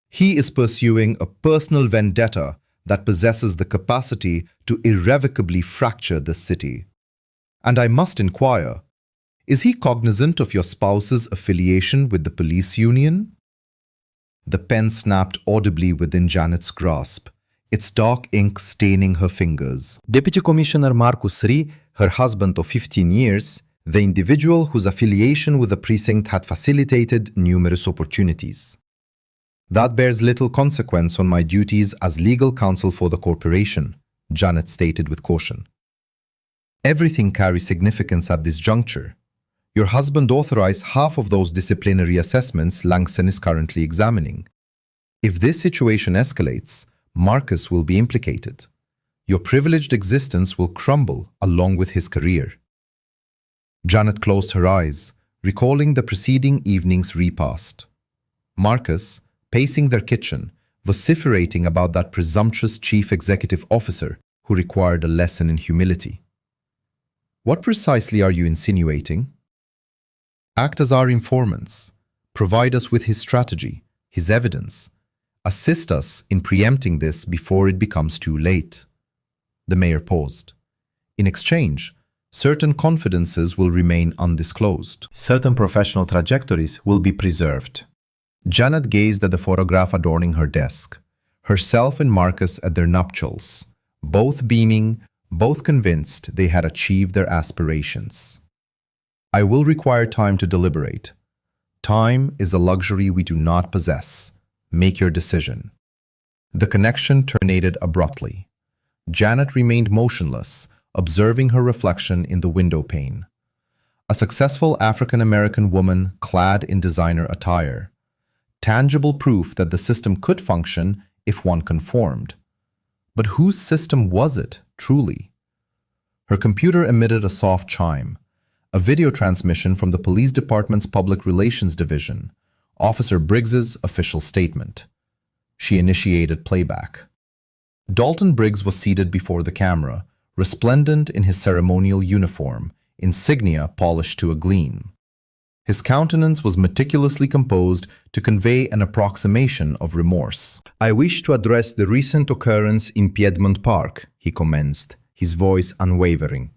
He is pursuing a personal vendetta that possesses the capacity to irrevocably fracture the city. And I must inquire, is he cognizant of your spouse's affiliation with the police union? The pen snapped audibly within Janet's grasp, its dark ink staining her fingers. Deputy Commissioner Marcus Rhee, her husband of 15 years, the individual whose affiliation with the precinct had facilitated numerous opportunities. That bears little consequence on my duties as legal counsel for the corporation, Janet stated with caution. Everything carries significance at this juncture. Your husband authorized half of those disciplinary assessments Langston is currently examining. If this situation escalates, Marcus will be implicated. Your privileged existence will crumble along with his career. Janet closed her eyes, recalling the preceding evening's repast. Marcus, pacing their kitchen, vociferating about that presumptuous chief executive officer who required a lesson in humility. What precisely are you insinuating? Act as our informants. Provide us with his strategy, his evidence. Assist us in preempting this before it becomes too late. The mayor paused. In exchange, certain confidences will remain undisclosed. Certain professional trajectories will be preserved. Janet gazed at the photograph adorning her desk, herself and Marcus at their nuptials, both beaming, both convinced they had achieved their aspirations. I will require time to deliberate. Time is a luxury we do not possess. Make your decision. The connection terminated abruptly. Janet remained motionless, observing her reflection in the window pane. A successful African-American woman clad in designer attire. Tangible proof that the system could function if one conformed. But whose system was it, truly? Her computer emitted a soft chime, a video transmission from the police department's public relations division, Officer Briggs's official statement. She initiated playback. Dalton Briggs was seated before the camera, resplendent in his ceremonial uniform, insignia polished to a gleam. His countenance was meticulously composed to convey an approximation of remorse. "I wish to address the recent occurrence in Piedmont Park," he commenced, his voice unwavering.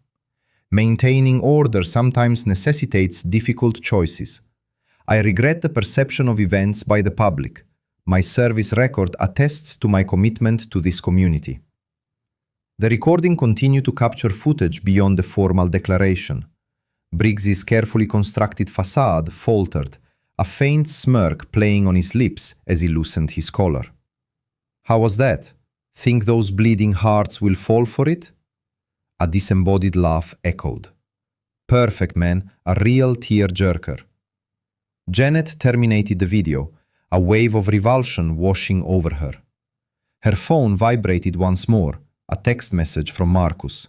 "Maintaining order sometimes necessitates difficult choices. I regret the perception of events by the public. My service record attests to my commitment to this community." The recording continued to capture footage beyond the formal declaration. Briggs's carefully constructed facade faltered, a faint smirk playing on his lips as he loosened his collar. "How was that? Think those bleeding hearts will fall for it?" A disembodied laugh echoed. "Perfect, man, a real tear-jerker." Janet terminated the video, a wave of revulsion washing over her. Her phone vibrated once more, a text message from Marcus.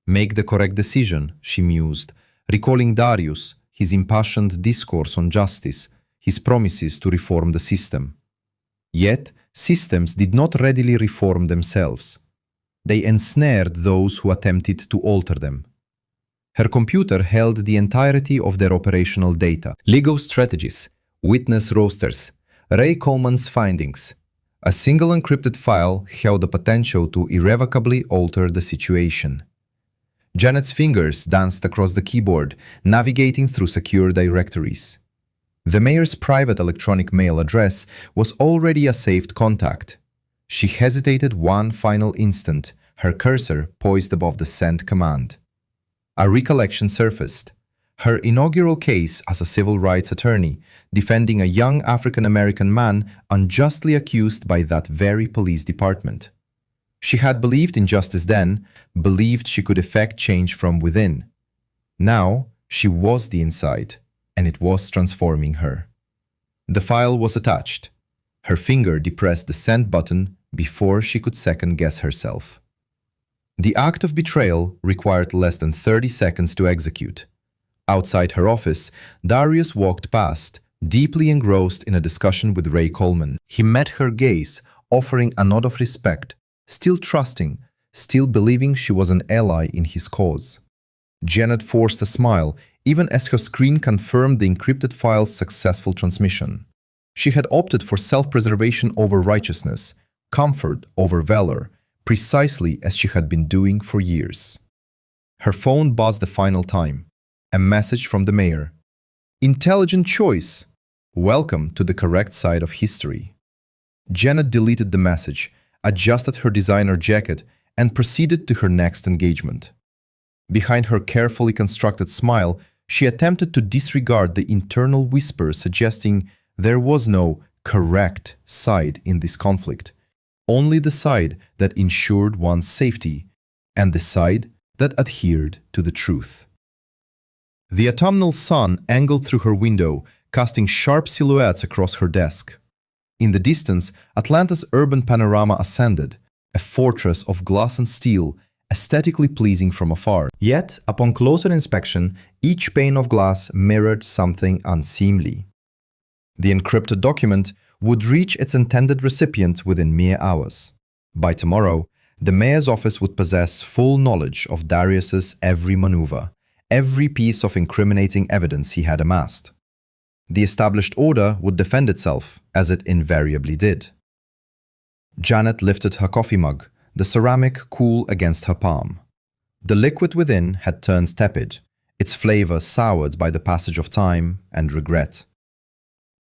"Make the correct decision," she mused, recalling Darius, his impassioned discourse on justice, his promises to reform the system. Yet, systems did not readily reform themselves. They ensnared those who attempted to alter them. Her computer held the entirety of their operational data. Legal strategies, witness rosters, Ray Coleman's findings. A single encrypted file held the potential to irrevocably alter the situation. Janet's fingers danced across the keyboard, navigating through secure directories. The mayor's private electronic mail address was already a saved contact. She hesitated one final instant, her cursor poised above the send command. A recollection surfaced. Her inaugural case as a civil rights attorney, defending a young African-American man unjustly accused by that very police department. She had believed in justice then, believed she could effect change from within. Now, she was the inside, and it was transforming her. The file was attached. Her finger depressed the send button before she could second-guess herself. The act of betrayal required less than 30 seconds to execute. Outside her office, Darius walked past, deeply engrossed in a discussion with Ray Coleman. He met her gaze, offering a nod of respect, still trusting, still believing she was an ally in his cause. Janet forced a smile, even as her screen confirmed the encrypted file's successful transmission. She had opted for self-preservation over righteousness, comfort over valor, precisely as she had been doing for years. Her phone buzzed the final time. A message from the mayor. "Intelligent choice. Welcome to the correct side of history." Janet deleted the message, adjusted her designer jacket, and proceeded to her next engagement. Behind her carefully constructed smile, she attempted to disregard the internal whisper suggesting there was no correct side in this conflict, only the side that ensured one's safety, and the side that adhered to the truth. The autumnal sun angled through her window, casting sharp silhouettes across her desk. In the distance, Atlanta's urban panorama ascended, a fortress of glass and steel, aesthetically pleasing from afar. Yet, upon closer inspection, each pane of glass mirrored something unseemly. The encrypted document would reach its intended recipient within mere hours. By tomorrow, the mayor's office would possess full knowledge of Darius's every maneuver, every piece of incriminating evidence he had amassed. The established order would defend itself, as it invariably did. Janet lifted her coffee mug, the ceramic cool against her palm. The liquid within had turned tepid, its flavor soured by the passage of time and regret.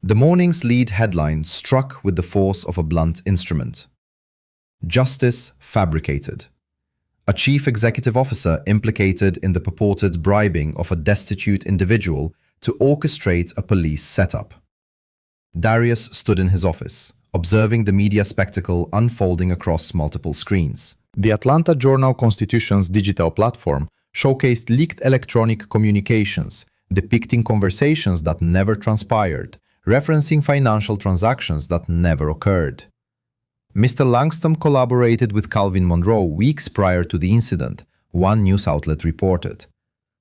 The morning's lead headline struck with the force of a blunt instrument. Justice fabricated. A chief executive officer implicated in the purported bribing of a destitute individual to orchestrate a police setup. Darius stood in his office, observing the media spectacle unfolding across multiple screens. The Atlanta Journal-Constitution's digital platform showcased leaked electronic communications, depicting conversations that never transpired, referencing financial transactions that never occurred. Mr. Langston collaborated with Calvin Monroe weeks prior to the incident, one news outlet reported.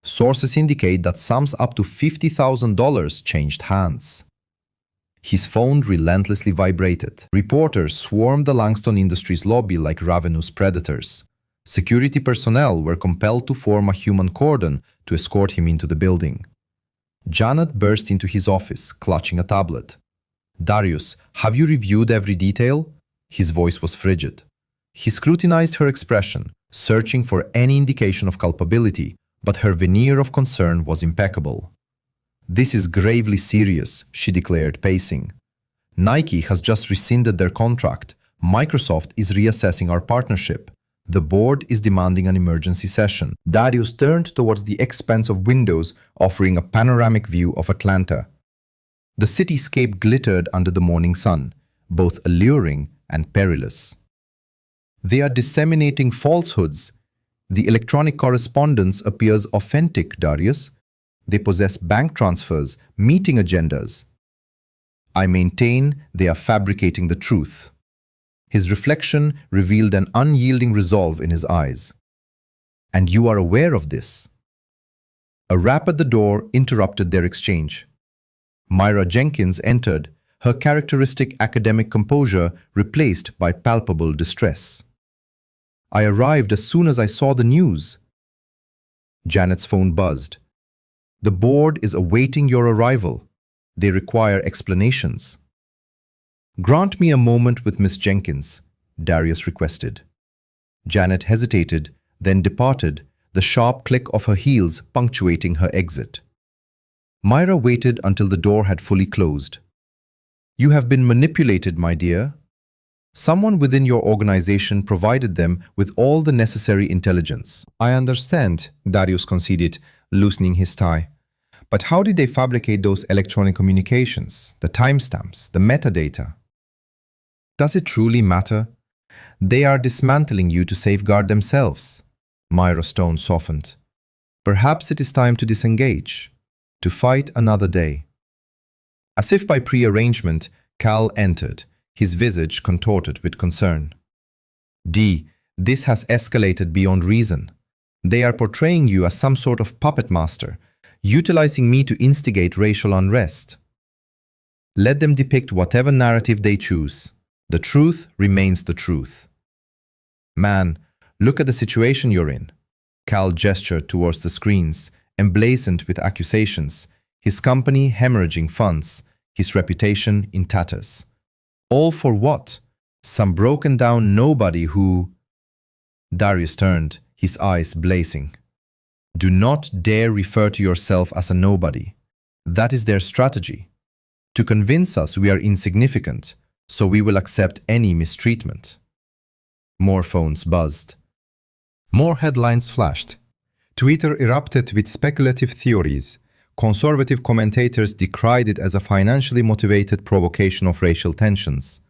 Sources indicate that sums up to $50,000 changed hands. His phone relentlessly vibrated. Reporters swarmed the Langston Industries lobby like ravenous predators. Security personnel were compelled to form a human cordon to escort him into the building. Janet burst into his office, clutching a tablet. "Darius, have you reviewed every detail?" His voice was frigid. He scrutinized her expression, searching for any indication of culpability, but her veneer of concern was impeccable. "This is gravely serious," she declared, pacing. "Nike has just rescinded their contract. Microsoft is reassessing our partnership. The board is demanding an emergency session." Darius turned towards the expanse of windows, offering a panoramic view of Atlanta. The cityscape glittered under the morning sun, both alluring and perilous. "They are disseminating falsehoods. The electronic correspondence appears authentic, Darius. They possess bank transfers, meeting agendas. I maintain they are fabricating the truth." His reflection revealed an unyielding resolve in his eyes. "And you are aware of this?" A rap at the door interrupted their exchange. Myra Jenkins entered, her characteristic academic composure replaced by palpable distress. "I arrived as soon as I saw the news." Janet's phone buzzed. "The board is awaiting your arrival. They require explanations." "Grant me a moment with Miss Jenkins," Darius requested. Janet hesitated, then departed, the sharp click of her heels punctuating her exit. Myra waited until the door had fully closed. "You have been manipulated, my dear. Someone within your organization provided them with all the necessary intelligence." "I understand," Darius conceded, loosening his tie. "But how did they fabricate those electronic communications, the timestamps, the metadata?" "Does it truly matter? They are dismantling you to safeguard themselves." Myra's tone softened. "Perhaps it is time to disengage, to fight another day." As if by prearrangement, Cal entered, his visage contorted with concern. This has escalated beyond reason. They are portraying you as some sort of puppet master, utilizing me to instigate racial unrest." "Let them depict whatever narrative they choose. The truth remains the truth." "Man, look at the situation you're in." Cal gestured towards the screens, emblazoned with accusations, his company hemorrhaging funds, his reputation in tatters. All for what? Some broken-down nobody who... Darius turned, his eyes blazing. "Do not dare refer to yourself as a nobody. That is their strategy. To convince us we are insignificant, so we will accept any mistreatment." More phones buzzed. More headlines flashed. Twitter erupted with speculative theories. Conservative commentators decried it as a financially motivated provocation of racial tensions.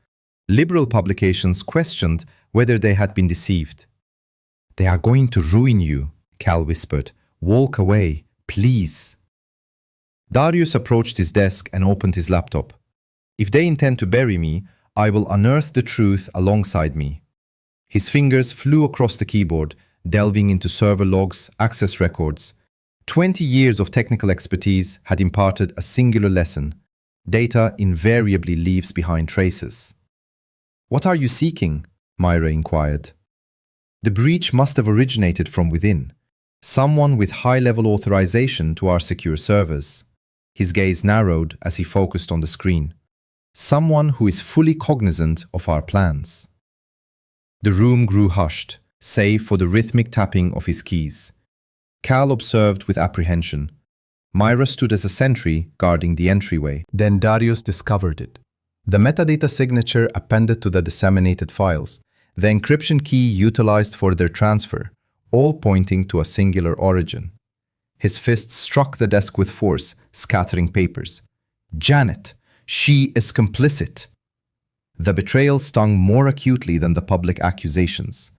Liberal publications questioned whether they had been deceived. "They are going to ruin you," Cal whispered. "Walk away, please." Darius approached his desk and opened his laptop. "If they intend to bury me, I will unearth the truth alongside me." His fingers flew across the keyboard, delving into server logs, access records. 20 years of technical expertise had imparted a singular lesson. Data invariably leaves behind traces. "What are you seeking?" Myra inquired. "The breach must have originated from within. Someone with high-level authorization to our secure servers." His gaze narrowed as he focused on the screen. "Someone who is fully cognizant of our plans." The room grew hushed, save for the rhythmic tapping of his keys. Cal observed with apprehension. Myra stood as a sentry guarding the entryway. Then Darius discovered it. The metadata signature appended to the disseminated files, the encryption key utilized for their transfer, all pointing to a singular origin. His fist struck the desk with force, scattering papers. Janet! She is complicit! The betrayal stung more acutely than the public accusations.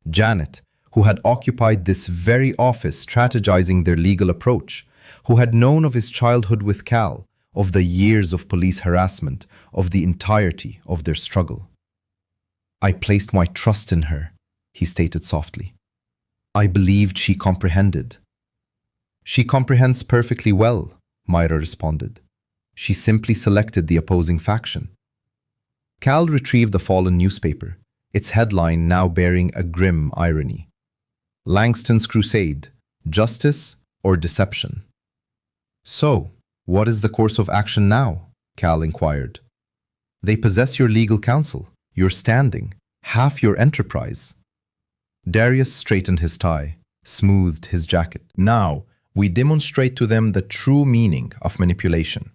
Janet, who had occupied this very office strategizing their legal approach, who had known of his childhood with Cal, of the years of police harassment, of the entirety of their struggle. I placed my trust in her, he stated softly. I believed she comprehended. She comprehends perfectly well, Myra responded. She simply selected the opposing faction. Cal retrieved the fallen newspaper, its headline now bearing a grim irony. Langston's Crusade, Justice or Deception? So, what is the course of action now? Cal inquired. They possess your legal counsel, your standing, half your enterprise. Darius straightened his tie, smoothed his jacket. Now, we demonstrate to them the true meaning of manipulation.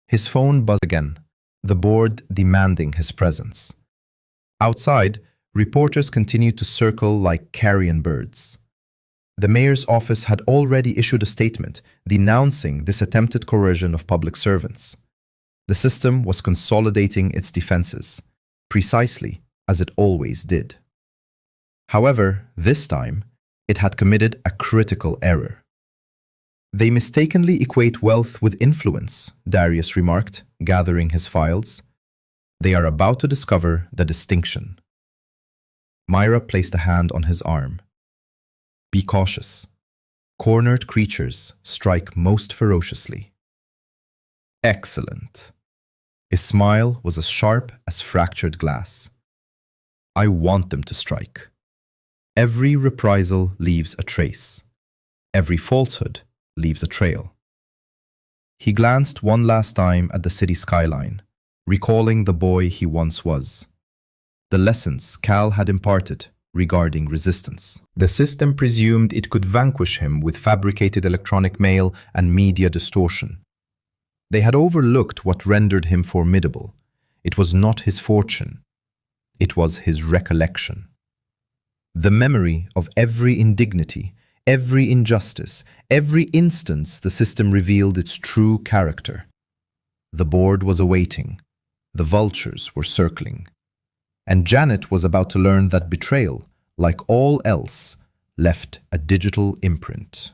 His phone buzzed again, the board demanding his presence. Outside, reporters continued to circle like carrion birds. The mayor's office had already issued a statement denouncing this attempted coercion of public servants. The system was consolidating its defenses, precisely as it always did. However, this time, it had committed a critical error. They mistakenly equate wealth with influence, Darius remarked, gathering his files. They are about to discover the distinction. Myra placed a hand on his arm. Be cautious. Cornered creatures strike most ferociously. Excellent. His smile was as sharp as fractured glass. I want them to strike. Every reprisal leaves a trace. Every falsehood leaves a trail. He glanced one last time at the city skyline, recalling the boy he once was. The lessons Cal had imparted regarding resistance. The system presumed it could vanquish him with fabricated electronic mail and media distortion. They had overlooked what rendered him formidable. It was not his fortune. It was his recollection. The memory of every indignity, every injustice, every instance the system revealed its true character. The board was awaiting. The vultures were circling. And Janet was about to learn that betrayal, like all else, left a digital imprint.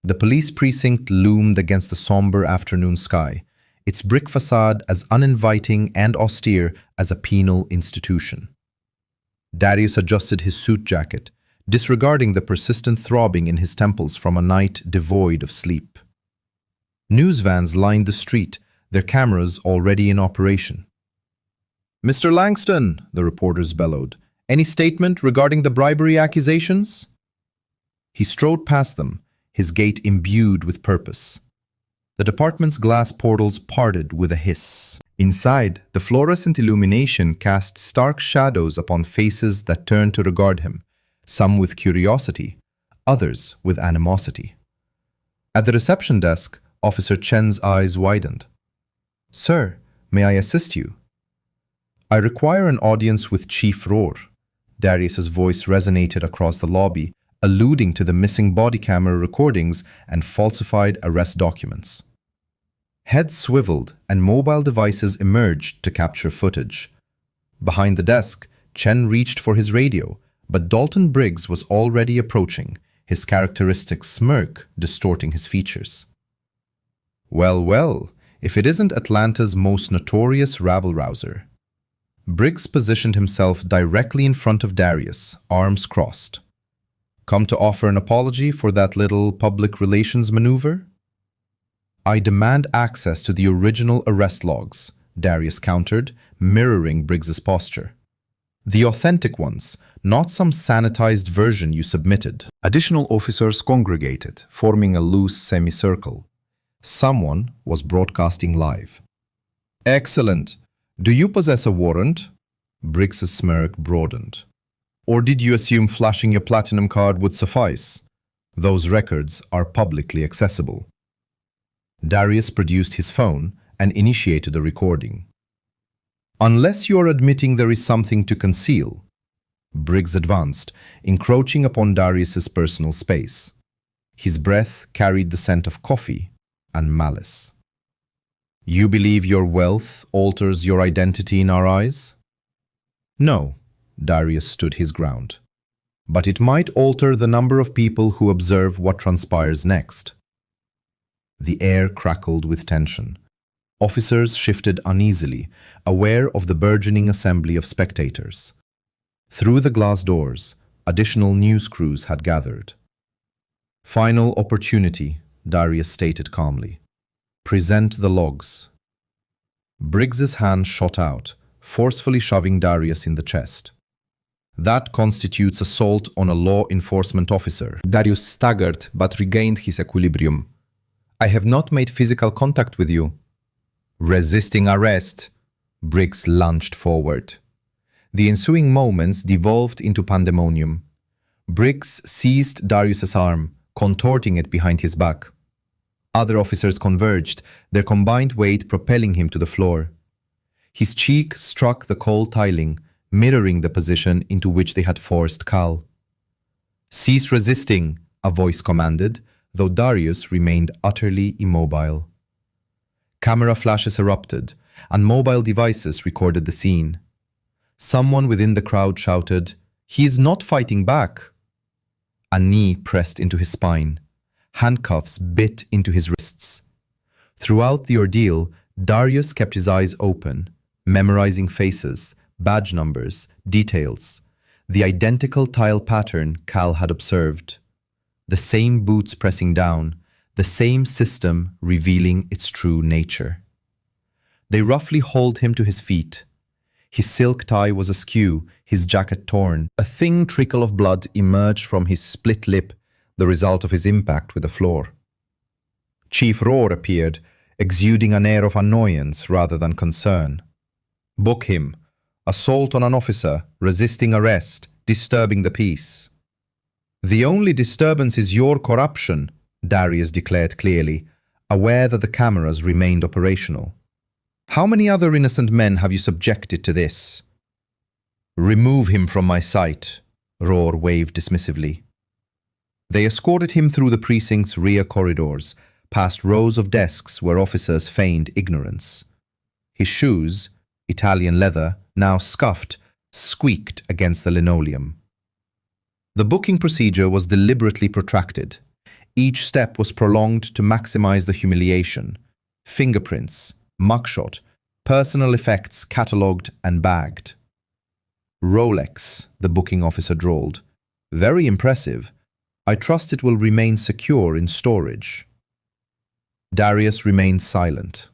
The police precinct loomed against the somber afternoon sky, its brick facade as uninviting and austere as a penal institution. Darius adjusted his suit jacket, disregarding the persistent throbbing in his temples from a night devoid of sleep. News vans lined the street, their cameras already in operation. Mr. Langston, the reporters bellowed, any statement regarding the bribery accusations? He strode past them, his gait imbued with purpose. The department's glass portals parted with a hiss. Inside, the fluorescent illumination cast stark shadows upon faces that turned to regard him, some with curiosity, others with animosity. At the reception desk, Officer Chen's eyes widened. Sir, may I assist you? I require an audience with Chief Rohr. Darius's voice resonated across the lobby, alluding to the missing body camera recordings and falsified arrest documents. Heads swiveled and mobile devices emerged to capture footage. Behind the desk, Chen reached for his radio, but Dalton Briggs was already approaching, his characteristic smirk distorting his features. Well, well, if it isn't Atlanta's most notorious rabble-rouser. Briggs positioned himself directly in front of Darius, arms crossed. Come to offer an apology for that little public relations maneuver? I demand access to the original arrest logs, Darius countered, mirroring Briggs's posture. The authentic ones, not some sanitized version you submitted. Additional officers congregated, forming a loose semicircle. Someone was broadcasting live. Excellent. Do you possess a warrant? Briggs's smirk broadened. Or did you assume flashing your platinum card would suffice? Those records are publicly accessible. Darius produced his phone and initiated a recording. Unless you're admitting there is something to conceal, Briggs advanced, encroaching upon Darius's personal space. His breath carried the scent of coffee and malice. You believe your wealth alters your identity in our eyes? No, Darius stood his ground. But it might alter the number of people who observe what transpires next. The air crackled with tension. Officers shifted uneasily, aware of the burgeoning assembly of spectators. Through the glass doors, additional news crews had gathered. Final opportunity, Darius stated calmly. Present the logs. Briggs's hand shot out, forcefully shoving Darius in the chest. That constitutes assault on a law enforcement officer. Darius staggered but regained his equilibrium. I have not made physical contact with you. Resisting arrest, Briggs lunged forward. The ensuing moments devolved into pandemonium. Briggs seized Darius's arm, contorting it behind his back. Other officers converged, their combined weight propelling him to the floor. His cheek struck the cold tiling, mirroring the position into which they had forced Cal. Cease resisting, a voice commanded, though Darius remained utterly immobile. Camera flashes erupted, and mobile devices recorded the scene. Someone within the crowd shouted, "He is not fighting back!" A knee pressed into his spine. Handcuffs bit into his wrists. Throughout the ordeal, Darius kept his eyes open, memorizing faces, badge numbers, details, the identical tile pattern Cal had observed. The same boots pressing down, the same system revealing its true nature. They roughly hauled him to his feet. His silk tie was askew, his jacket torn. A thin trickle of blood emerged from his split lip, the result of his impact with the floor. Chief Rohr appeared, exuding an air of annoyance rather than concern. Book him. Assault on an officer, resisting arrest, disturbing the peace. The only disturbance is your corruption, Darius declared clearly, aware that the cameras remained operational. How many other innocent men have you subjected to this? Remove him from my sight, Rohr waved dismissively. They escorted him through the precinct's rear corridors, past rows of desks where officers feigned ignorance. His shoes, Italian leather, now scuffed, squeaked against the linoleum. The booking procedure was deliberately protracted. Each step was prolonged to maximize the humiliation. Fingerprints, mugshot, personal effects catalogued and bagged. Rolex, the booking officer drawled. Very impressive. I trust it will remain secure in storage. Darius remained silent.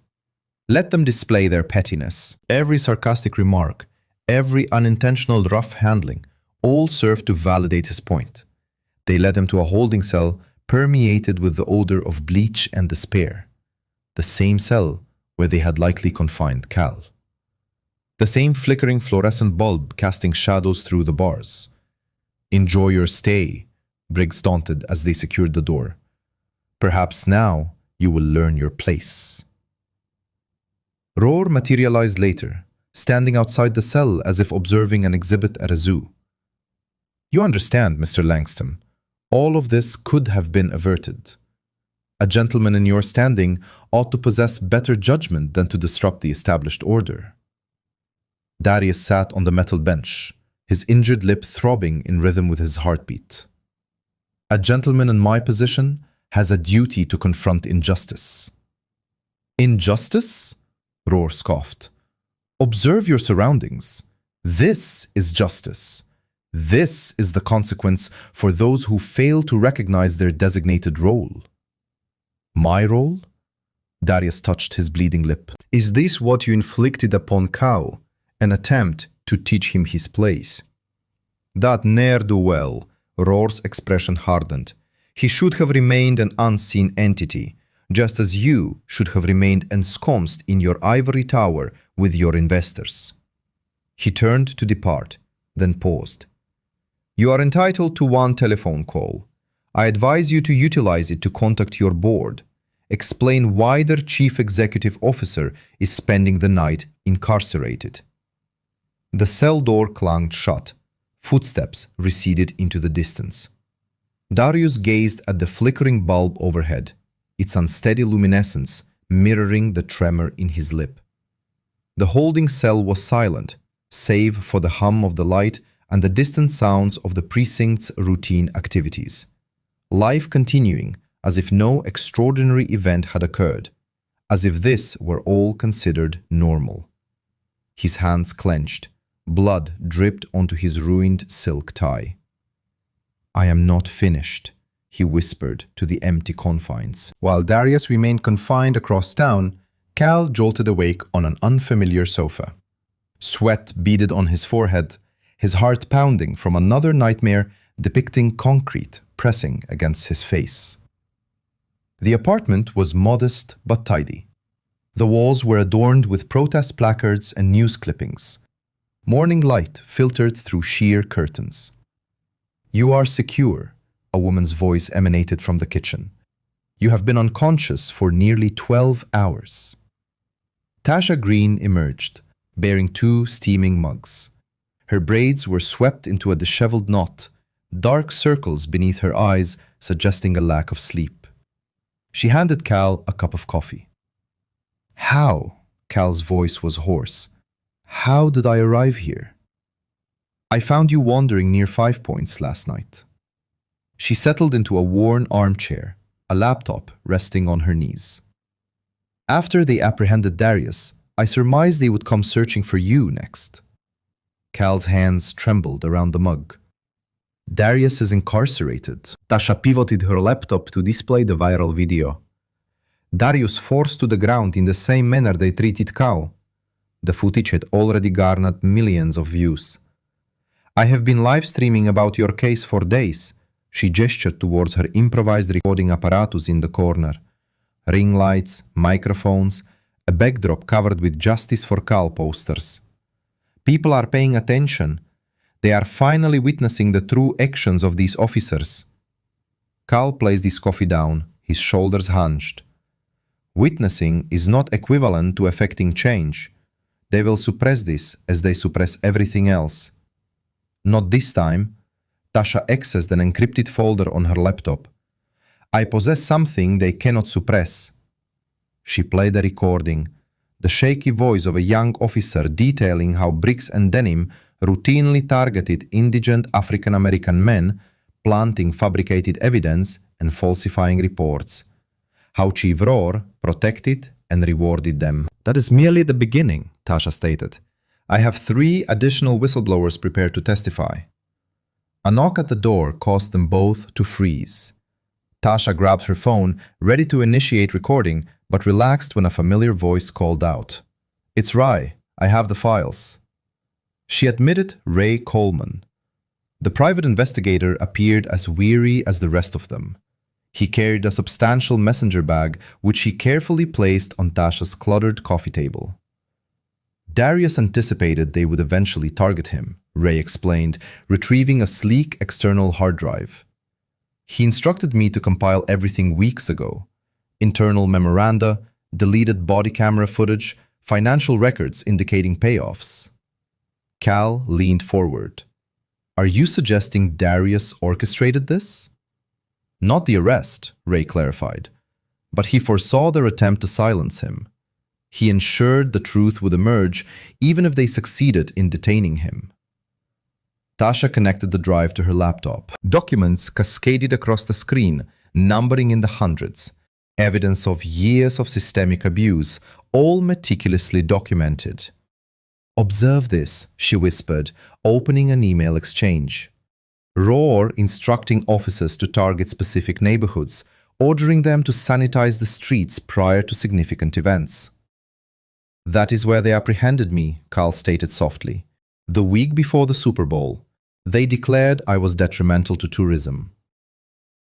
Let them display their pettiness. Every sarcastic remark, every unintentional rough handling, all served to validate his point. They led him to a holding cell permeated with the odor of bleach and despair. The same cell where they had likely confined Cal. The same flickering fluorescent bulb casting shadows through the bars. Enjoy your stay, Briggs taunted as they secured the door. Perhaps now you will learn your place. Rohr materialized later, standing outside the cell as if observing an exhibit at a zoo. You understand, Mr. Langston, all of this could have been averted. A gentleman in your standing ought to possess better judgment than to disrupt the established order. Darius sat on the metal bench, his injured lip throbbing in rhythm with his heartbeat. A gentleman in my position has a duty to confront injustice. Injustice? Rohr scoffed. Observe your surroundings. This is justice. This is the consequence for those who fail to recognize their designated role. My role? Darius touched his bleeding lip. Is this what you inflicted upon Cal? An attempt to teach him his place? That ne'er-do-well, Rohr's expression hardened. He should have remained an unseen entity, just as you should have remained ensconced in your ivory tower with your investors. He turned to depart, then paused. You are entitled to one telephone call. I advise you to utilize it to contact your board. Explain why their chief executive officer is spending the night incarcerated. The cell door clanged shut. Footsteps receded into the distance. Darius gazed at the flickering bulb overhead, its unsteady luminescence mirroring the tremor in his lip. The holding cell was silent, save for the hum of the light and the distant sounds of the precinct's routine activities. Life continuing, as if no extraordinary event had occurred, as if this were all considered normal. His hands clenched. Blood dripped onto his ruined silk tie. "I am not finished," he whispered to the empty confines. While Darius remained confined across town, Cal jolted awake on an unfamiliar sofa. Sweat beaded on his forehead, his heart pounding from another nightmare depicting concrete pressing against his face. The apartment was modest but tidy. The walls were adorned with protest placards and news clippings. Morning light filtered through sheer curtains. "You are secure," a woman's voice emanated from the kitchen. "You have been unconscious for nearly 12 hours. Tasha Green emerged, bearing 2 steaming mugs. Her braids were swept into a disheveled knot, dark circles beneath her eyes suggesting a lack of sleep. She handed Cal a cup of coffee. "How?" Cal's voice was hoarse. "How did I arrive here?" "I found you wandering near 5 Points last night." She settled into a worn armchair, a laptop resting on her knees. "After they apprehended Darius, I surmised they would come searching for you next." Cal's hands trembled around the mug. "Darius is incarcerated." Tasha pivoted her laptop to display the viral video. Darius forced to the ground in the same manner they treated Cal. The footage had already garnered millions of views. "I have been live streaming about your case for days." She gestured towards her improvised recording apparatus in the corner. Ring lights, microphones, a backdrop covered with Justice for Cal posters. "People are paying attention. They are finally witnessing the true actions of these officers." Cal placed his coffee down, his shoulders hunched. "Witnessing is not equivalent to effecting change. They will suppress this as they suppress everything else." "Not this time." Tasha accessed an encrypted folder on her laptop. "I possess something they cannot suppress." She played a recording, the shaky voice of a young officer detailing how Briggs and Denim routinely targeted indigent African American men, planting fabricated evidence and falsifying reports. How Chief Rohr protected and rewarded them. "That is merely the beginning," Tasha stated. "I have 3 additional whistleblowers prepared to testify." A knock at the door caused them both to freeze. Tasha grabbed her phone, ready to initiate recording, but relaxed when a familiar voice called out. "It's Rai. I have the files." She admitted Ray Coleman. The private investigator appeared as weary as the rest of them. He carried a substantial messenger bag, which he carefully placed on Tasha's cluttered coffee table. "Darius anticipated they would eventually target him," Ray explained, retrieving a sleek external hard drive. "He instructed me to compile everything weeks ago. Internal memoranda, deleted body camera footage, financial records indicating payoffs." Cal leaned forward. "Are you suggesting Darius orchestrated this?" "Not the arrest," Ray clarified, "but he foresaw their attempt to silence him. He ensured the truth would emerge even if they succeeded in detaining him." Tasha connected the drive to her laptop. Documents cascaded across the screen, numbering in the hundreds. Evidence of years of systemic abuse, all meticulously documented. "Observe this," she whispered, opening an email exchange. Rohr instructing officers to target specific neighborhoods, ordering them to sanitize the streets prior to significant events. "That is where they apprehended me," Cal stated softly. "The week before the Super Bowl. They declared I was detrimental to tourism."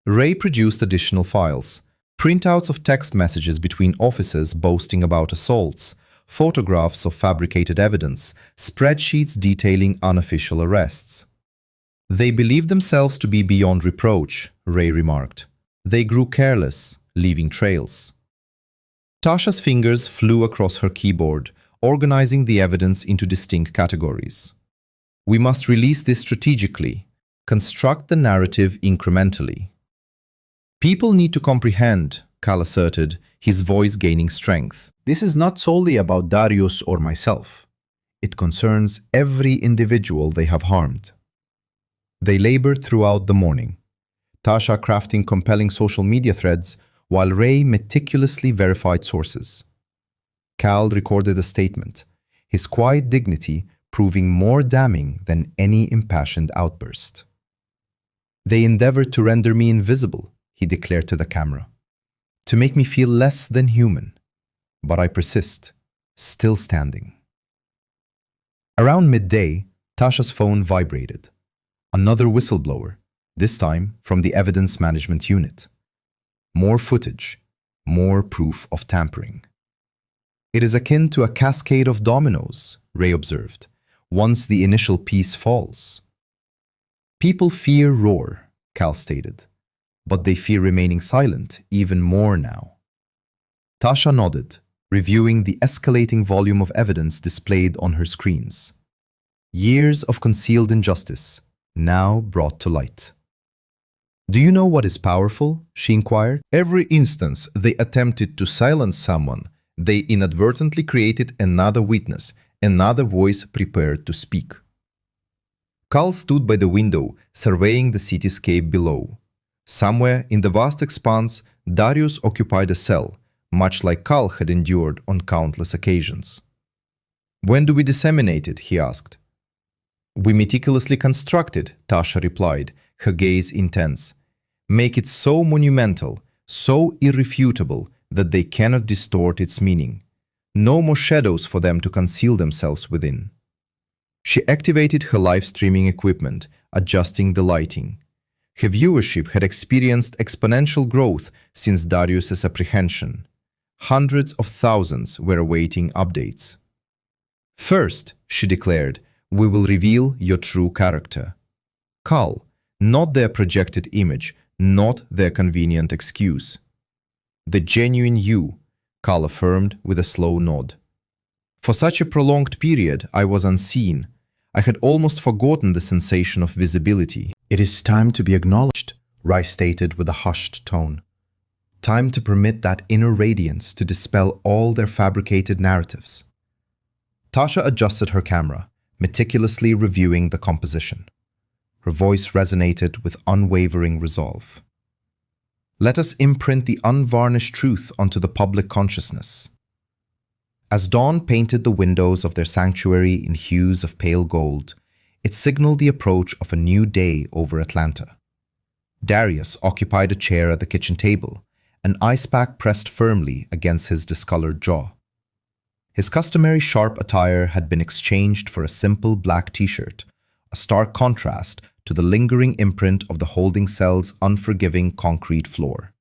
Ray produced additional files, printouts of text messages between officers boasting about assaults, photographs of fabricated evidence, spreadsheets detailing unofficial arrests. They believed themselves to be beyond reproach, Ray remarked. They grew careless, leaving trails. Tasha's fingers flew across her keyboard, organizing the evidence into distinct categories. We must release this strategically, construct the narrative incrementally. People need to comprehend, Cal asserted, his voice gaining strength. This is not solely about Darius or myself. It concerns every individual they have harmed. They labored throughout the morning, Tasha crafting compelling social media threads while Ray meticulously verified sources. Cal recorded a statement, his quiet dignity proving more damning than any impassioned outburst. They endeavored to render me invisible, he declared to the camera, to make me feel less than human. But I persist, still standing. Around midday, Tasha's phone vibrated. Another whistleblower, this time from the Evidence Management Unit. More footage, more proof of tampering. It is akin to a cascade of dominoes, Ray observed, once the initial piece falls. People fear Roar, Cal stated, but they fear remaining silent even more now. Tasha nodded, reviewing the escalating volume of evidence displayed on her screens. Years of concealed injustice, now brought to light. Do you know what is powerful? She inquired. Every instance they attempted to silence someone, they inadvertently created another witness, another voice prepared to speak. Cal stood by the window, surveying the cityscape below. Somewhere in the vast expanse, Darius occupied a cell, much like Cal had endured on countless occasions. When do we disseminate it? He asked. We meticulously construct it, Tasha replied, her gaze intense. Make it so monumental, so irrefutable, that they cannot distort its meaning. No more shadows for them to conceal themselves within. She activated her live streaming equipment, adjusting the lighting. Her viewership had experienced exponential growth since Darius's apprehension. Hundreds of thousands were awaiting updates. First, she declared, we will reveal your true character. Cal, not their projected image, not their convenient excuse. The genuine you, Cal affirmed with a slow nod. For such a prolonged period, I was unseen. I had almost forgotten the sensation of visibility. It is time to be acknowledged, Rice stated with a hushed tone. Time to permit that inner radiance to dispel all their fabricated narratives. Tasha adjusted her camera, meticulously reviewing the composition. Her voice resonated with unwavering resolve. Let us imprint the unvarnished truth onto the public consciousness. As dawn painted the windows of their sanctuary in hues of pale gold, it signaled the approach of a new day over Atlanta. Darius occupied a chair at the kitchen table, an ice pack pressed firmly against his discolored jaw. His customary sharp attire had been exchanged for a simple black t-shirt, a stark contrast to the lingering imprint of the holding cell's unforgiving concrete floor.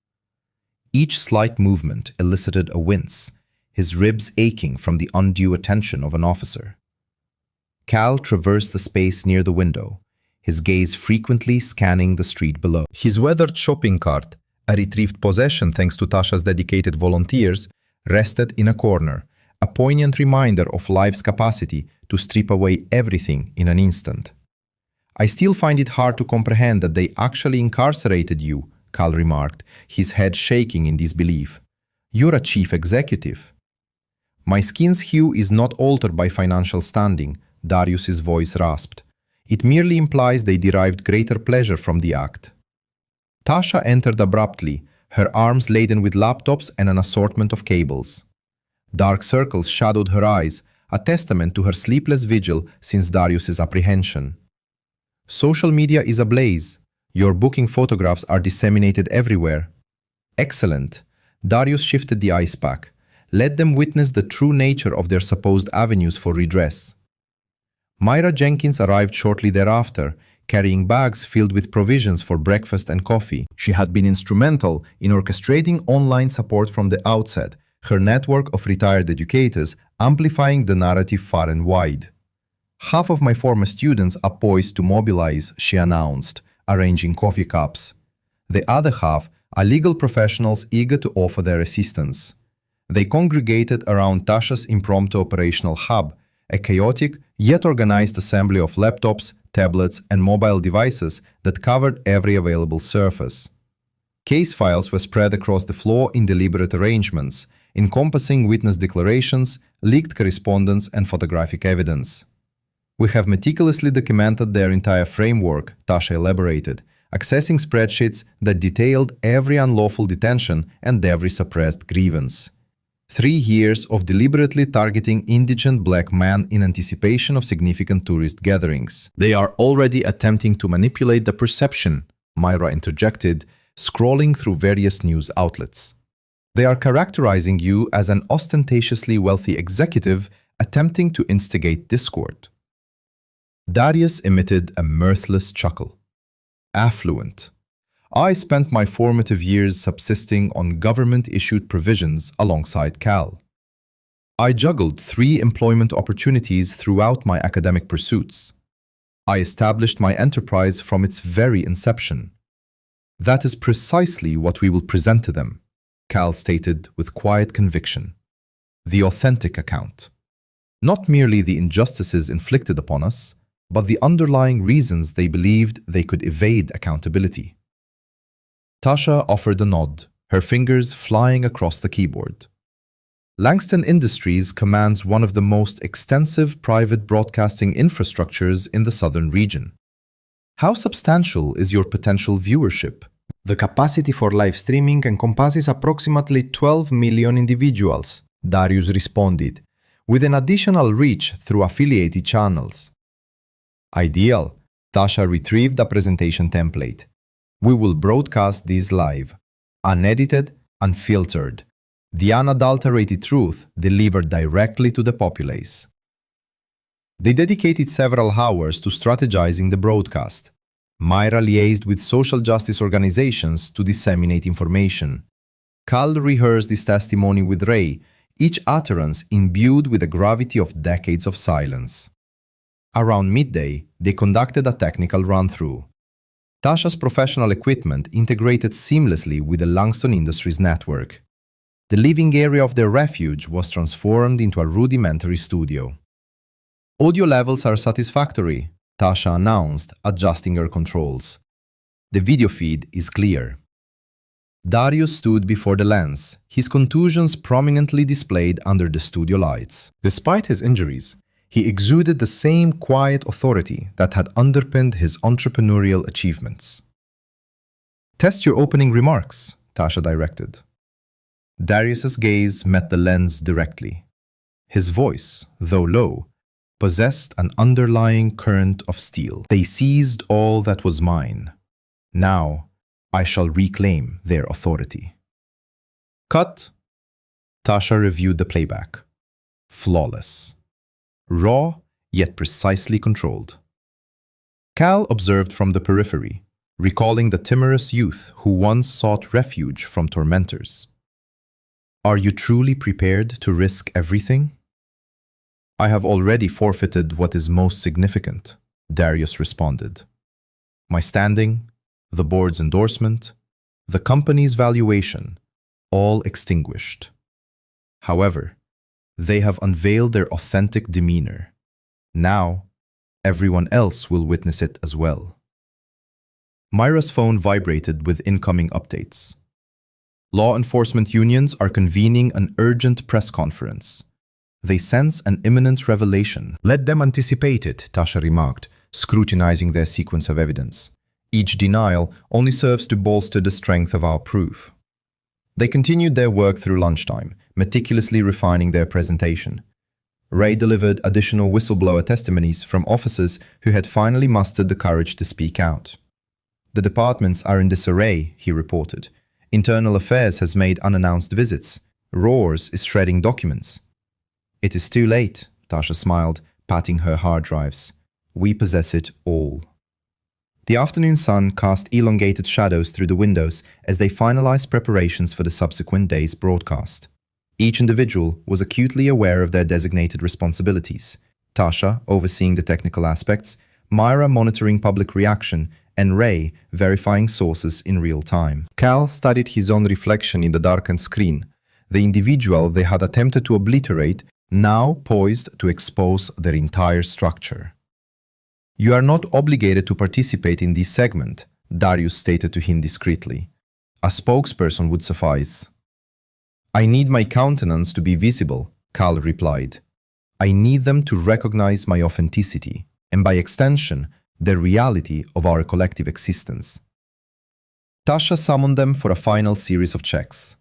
Each slight movement elicited a wince, his ribs aching from the undue attention of an officer. Cal traversed the space near the window, his gaze frequently scanning the street below. His weathered shopping cart, a retrieved possession thanks to Tasha's dedicated volunteers, rested in a corner, a poignant reminder of life's capacity to strip away everything in an instant. I still find it hard to comprehend that they actually incarcerated you, Cal remarked, his head shaking in disbelief. You're a chief executive. My skin's hue is not altered by financial standing, Darius's voice rasped. It merely implies they derived greater pleasure from the act. Tasha entered abruptly, her arms laden with laptops and an assortment of cables. Dark circles shadowed her eyes, a testament to her sleepless vigil since Darius's apprehension. Social media is ablaze. Your booking photographs are disseminated everywhere. Excellent. Darius shifted the ice pack. Let them witness the true nature of their supposed avenues for redress. Myra Jenkins arrived shortly thereafter, carrying bags filled with provisions for breakfast and coffee. She had been instrumental in orchestrating online support from the outset, her network of retired educators amplifying the narrative far and wide. Half of my former students are poised to mobilize, she announced, arranging coffee cups. The other half are legal professionals eager to offer their assistance. They congregated around Tasha's impromptu operational hub, a chaotic yet organized assembly of laptops, tablets, and mobile devices that covered every available surface. Case files were spread across the floor in deliberate arrangements, encompassing witness declarations, leaked correspondence, and photographic evidence. We have meticulously documented their entire framework, Tasha elaborated, accessing spreadsheets that detailed every unlawful detention and every suppressed grievance. 3 years of deliberately targeting indigent black men in anticipation of significant tourist gatherings. They are already attempting to manipulate the perception, Myra interjected, scrolling through various news outlets. They are characterizing you as an ostentatiously wealthy executive attempting to instigate discord. Darius emitted a mirthless chuckle. Affluent. I spent my formative years subsisting on government-issued provisions alongside Cal. I juggled 3 employment opportunities throughout my academic pursuits. I established my enterprise from its very inception. That is precisely what we will present to them, Cal stated with quiet conviction. The authentic account. Not merely the injustices inflicted upon us, but the underlying reasons they believed they could evade accountability. Tasha offered a nod, her fingers flying across the keyboard. Langston Industries commands one of the most extensive private broadcasting infrastructures in the southern region. How substantial is your potential viewership? The capacity for live streaming encompasses approximately 12 million individuals, Darius responded, with an additional reach through affiliated channels. Ideal. Tasha retrieved a presentation template. We will broadcast these live, unedited, unfiltered. The unadulterated truth delivered directly to the populace. They dedicated several hours to strategizing the broadcast. Myra liaised with social justice organizations to disseminate information. Cal rehearsed his testimony with Ray, each utterance imbued with the gravity of decades of silence. Around midday, they conducted a technical run-through. Tasha's professional equipment integrated seamlessly with the Langston Industries network. The living area of their refuge was transformed into a rudimentary studio. Audio levels are satisfactory, Tasha announced, adjusting her controls. The video feed is clear. Darius stood before the lens, his contusions prominently displayed under the studio lights. Despite his injuries, he exuded the same quiet authority that had underpinned his entrepreneurial achievements. Test your opening remarks, Tasha directed. Darius's gaze met the lens directly. His voice, though low, possessed an underlying current of steel. They seized all that was mine. Now I shall reclaim their authority. Cut. Tasha reviewed the playback. Flawless. Raw, yet precisely controlled. Cal observed from the periphery, recalling the timorous youth who once sought refuge from tormentors. Are you truly prepared to risk everything? I have already forfeited what is most significant, Darius responded. My standing, the board's endorsement, the company's valuation, all extinguished. However, they have unveiled their authentic demeanor. Now, everyone else will witness it as well. Myra's phone vibrated with incoming updates. Law enforcement unions are convening an urgent press conference. They sense an imminent revelation. Let them anticipate it, Tasha remarked, scrutinizing their sequence of evidence. Each denial only serves to bolster the strength of our proof. They continued their work through lunchtime, meticulously refining their presentation. Ray delivered additional whistleblower testimonies from officers who had finally mustered the courage to speak out. The departments are in disarray, he reported. Internal Affairs has made unannounced visits. Roars is shredding documents. It is too late, Tasha smiled, patting her hard drives. We possess it all. The afternoon sun cast elongated shadows through the windows as they finalized preparations for the subsequent day's broadcast. Each individual was acutely aware of their designated responsibilities. Tasha overseeing the technical aspects, Myra monitoring public reaction, and Ray verifying sources in real time. Cal studied his own reflection in the darkened screen, the individual they had attempted to obliterate, now poised to expose their entire structure. "You are not obligated to participate in this segment," Darius stated to him discreetly. "A spokesperson would suffice." "I need my countenance to be visible," Cal replied. "I need them to recognize my authenticity, and by extension, the reality of our collective existence." Tasha summoned them for a final series of checks.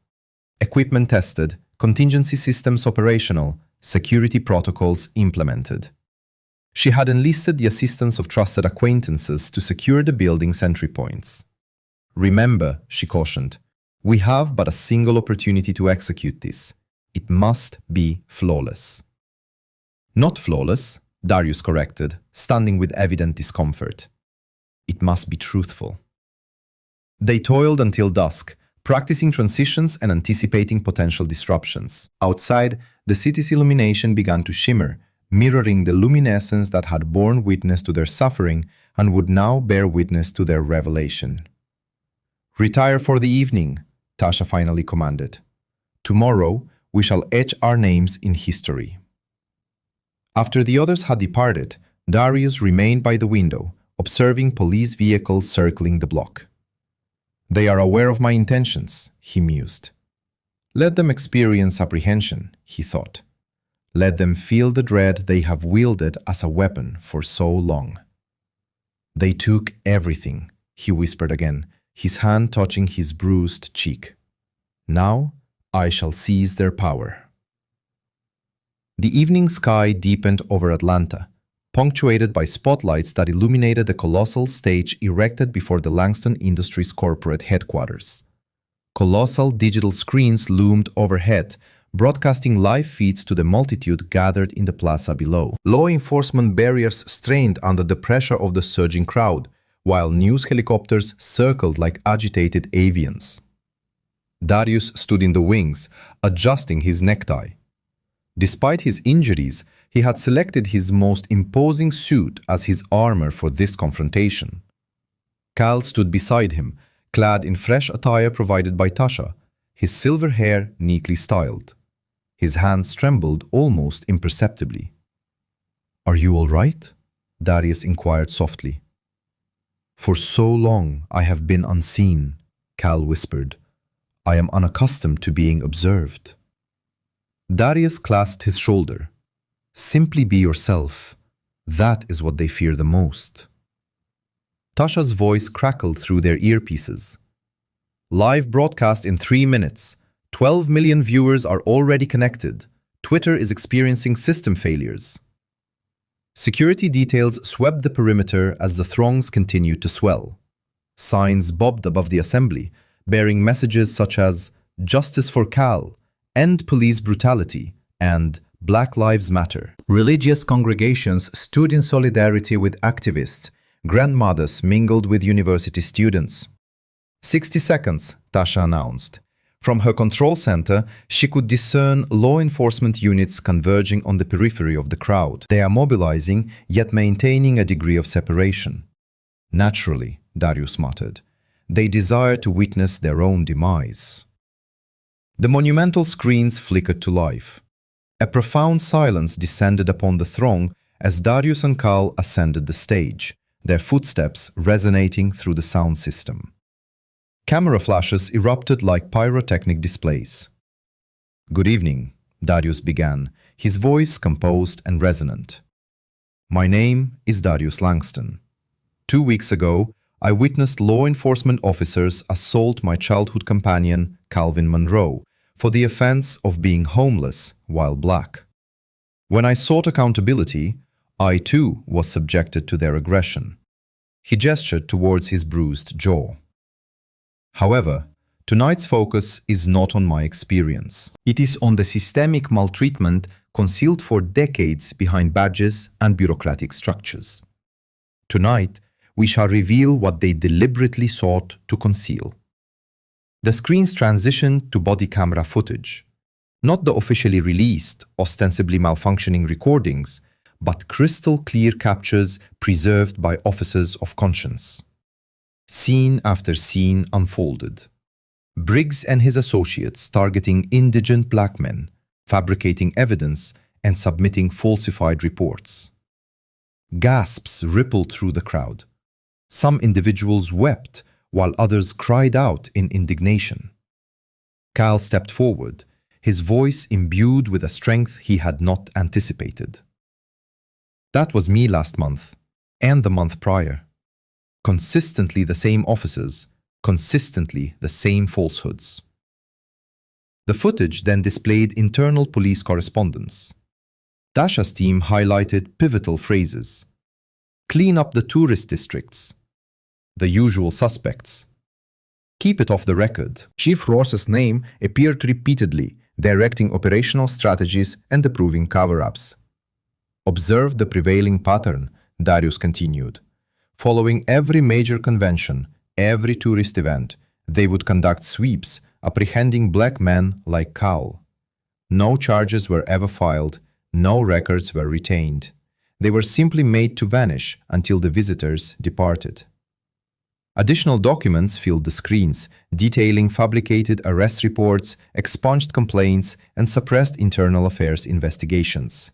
Equipment tested, contingency systems operational, security protocols implemented. She had enlisted the assistance of trusted acquaintances to secure the building's entry points. "Remember," she cautioned, "we have but a single opportunity to execute this. It must be flawless." "Not flawless," Darius corrected, standing with evident discomfort. "It must be truthful." They toiled until dusk, practicing transitions and anticipating potential disruptions. Outside, the city's illumination began to shimmer, mirroring the luminescence that had borne witness to their suffering and would now bear witness to their revelation. "Retire for the evening," Tasha finally commanded. "Tomorrow, we shall etch our names in history." After the others had departed, Darius remained by the window, observing police vehicles circling the block. "They are aware of my intentions," he mused. "Let them experience apprehension," he thought. "Let them feel the dread they have wielded as a weapon for so long." "They took everything," he whispered again, his hand touching his bruised cheek. "Now I shall seize their power." The evening sky deepened over Atlanta, punctuated by spotlights that illuminated the colossal stage erected before the Langston Industries corporate headquarters. Colossal digital screens loomed overhead, broadcasting live feeds to the multitude gathered in the plaza below. Law enforcement barriers strained under the pressure of the surging crowd, while news helicopters circled like agitated avians. Darius stood in the wings, adjusting his necktie. Despite his injuries, he had selected his most imposing suit as his armor for this confrontation. Cal stood beside him, clad in fresh attire provided by Tasha, his silver hair neatly styled. His hands trembled almost imperceptibly. "Are you all right?" Darius inquired softly. "For so long I have been unseen," Cal whispered. "I am unaccustomed to being observed." Darius clasped his shoulder. "Simply be yourself. That is what they fear the most." Tasha's voice crackled through their earpieces. "Live broadcast in 3 minutes. 12 million viewers are already connected. Twitter is experiencing system failures." Security details swept the perimeter as the throngs continued to swell. Signs bobbed above the assembly, bearing messages such as "Justice for Cal," "End police brutality," and "Black Lives Matter." Religious congregations stood in solidarity with activists. Grandmothers mingled with university students. 60 seconds, Tasha announced. From her control center, she could discern law enforcement units converging on the periphery of the crowd. They are mobilizing, yet maintaining a degree of separation. "Naturally," Darius muttered, "they desire to witness their own demise." The monumental screens flickered to life. A profound silence descended upon the throng as Darius and Cal ascended the stage, their footsteps resonating through the sound system. Camera flashes erupted like pyrotechnic displays. "Good evening," Darius began, his voice composed and resonant. "My name is Darius Langston. 2 weeks ago, I witnessed law enforcement officers assault my childhood companion, Calvin Monroe, for the offense of being homeless while black. When I sought accountability, I too was subjected to their aggression." He gestured towards his bruised jaw. "However, tonight's focus is not on my experience. It is on the systemic maltreatment concealed for decades behind badges and bureaucratic structures. Tonight, we shall reveal what they deliberately sought to conceal." The screens transitioned to body camera footage, not the officially released, ostensibly malfunctioning recordings, but crystal clear captures preserved by officers of conscience. Scene after scene unfolded. Briggs and his associates targeting indigent black men, fabricating evidence and submitting falsified reports. Gasps rippled through the crowd. Some individuals wept while others cried out in indignation. Cal stepped forward, his voice imbued with a strength he had not anticipated. That was me last month, and the month prior. Consistently the same officers, consistently the same falsehoods. The footage then displayed internal police correspondence. Tasha's team highlighted pivotal phrases. Clean up the tourist districts. The usual suspects. Keep it off the record. Chief Ross's name appeared repeatedly, directing operational strategies and approving cover-ups. Observe the prevailing pattern, Darius continued. Following every major convention, every tourist event, they would conduct sweeps, apprehending black men like Cal. No charges were ever filed, no records were retained. They were simply made to vanish until the visitors departed. Additional documents filled the screens, detailing fabricated arrest reports, expunged complaints, and suppressed internal affairs investigations.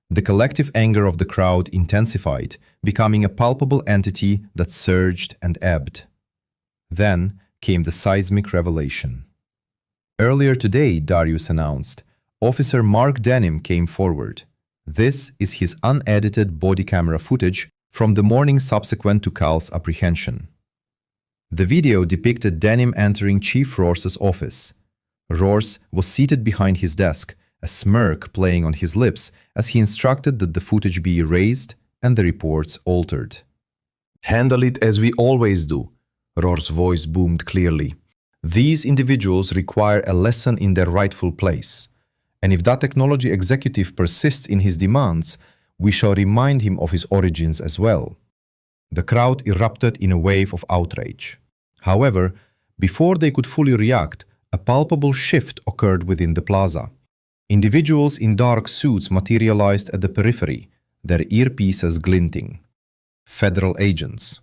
The collective anger of the crowd intensified, becoming a palpable entity that surged and ebbed. Then came the seismic revelation. Earlier today, Darius announced, Officer Mark Denham came forward. This is his unedited body camera footage from the morning subsequent to Cal's apprehension. The video depicted Denham entering Chief Ross's office. Ross was seated behind his desk, a smirk playing on his lips as he instructed that the footage be erased and the reports altered. Handle it as we always do, Ross's voice boomed clearly. These individuals require a lesson in their rightful place. And if that technology executive persists in his demands, we shall remind him of his origins as well. The crowd erupted in a wave of outrage. However, before they could fully react, a palpable shift occurred within the plaza. Individuals in dark suits materialized at the periphery, their earpieces glinting. Federal agents.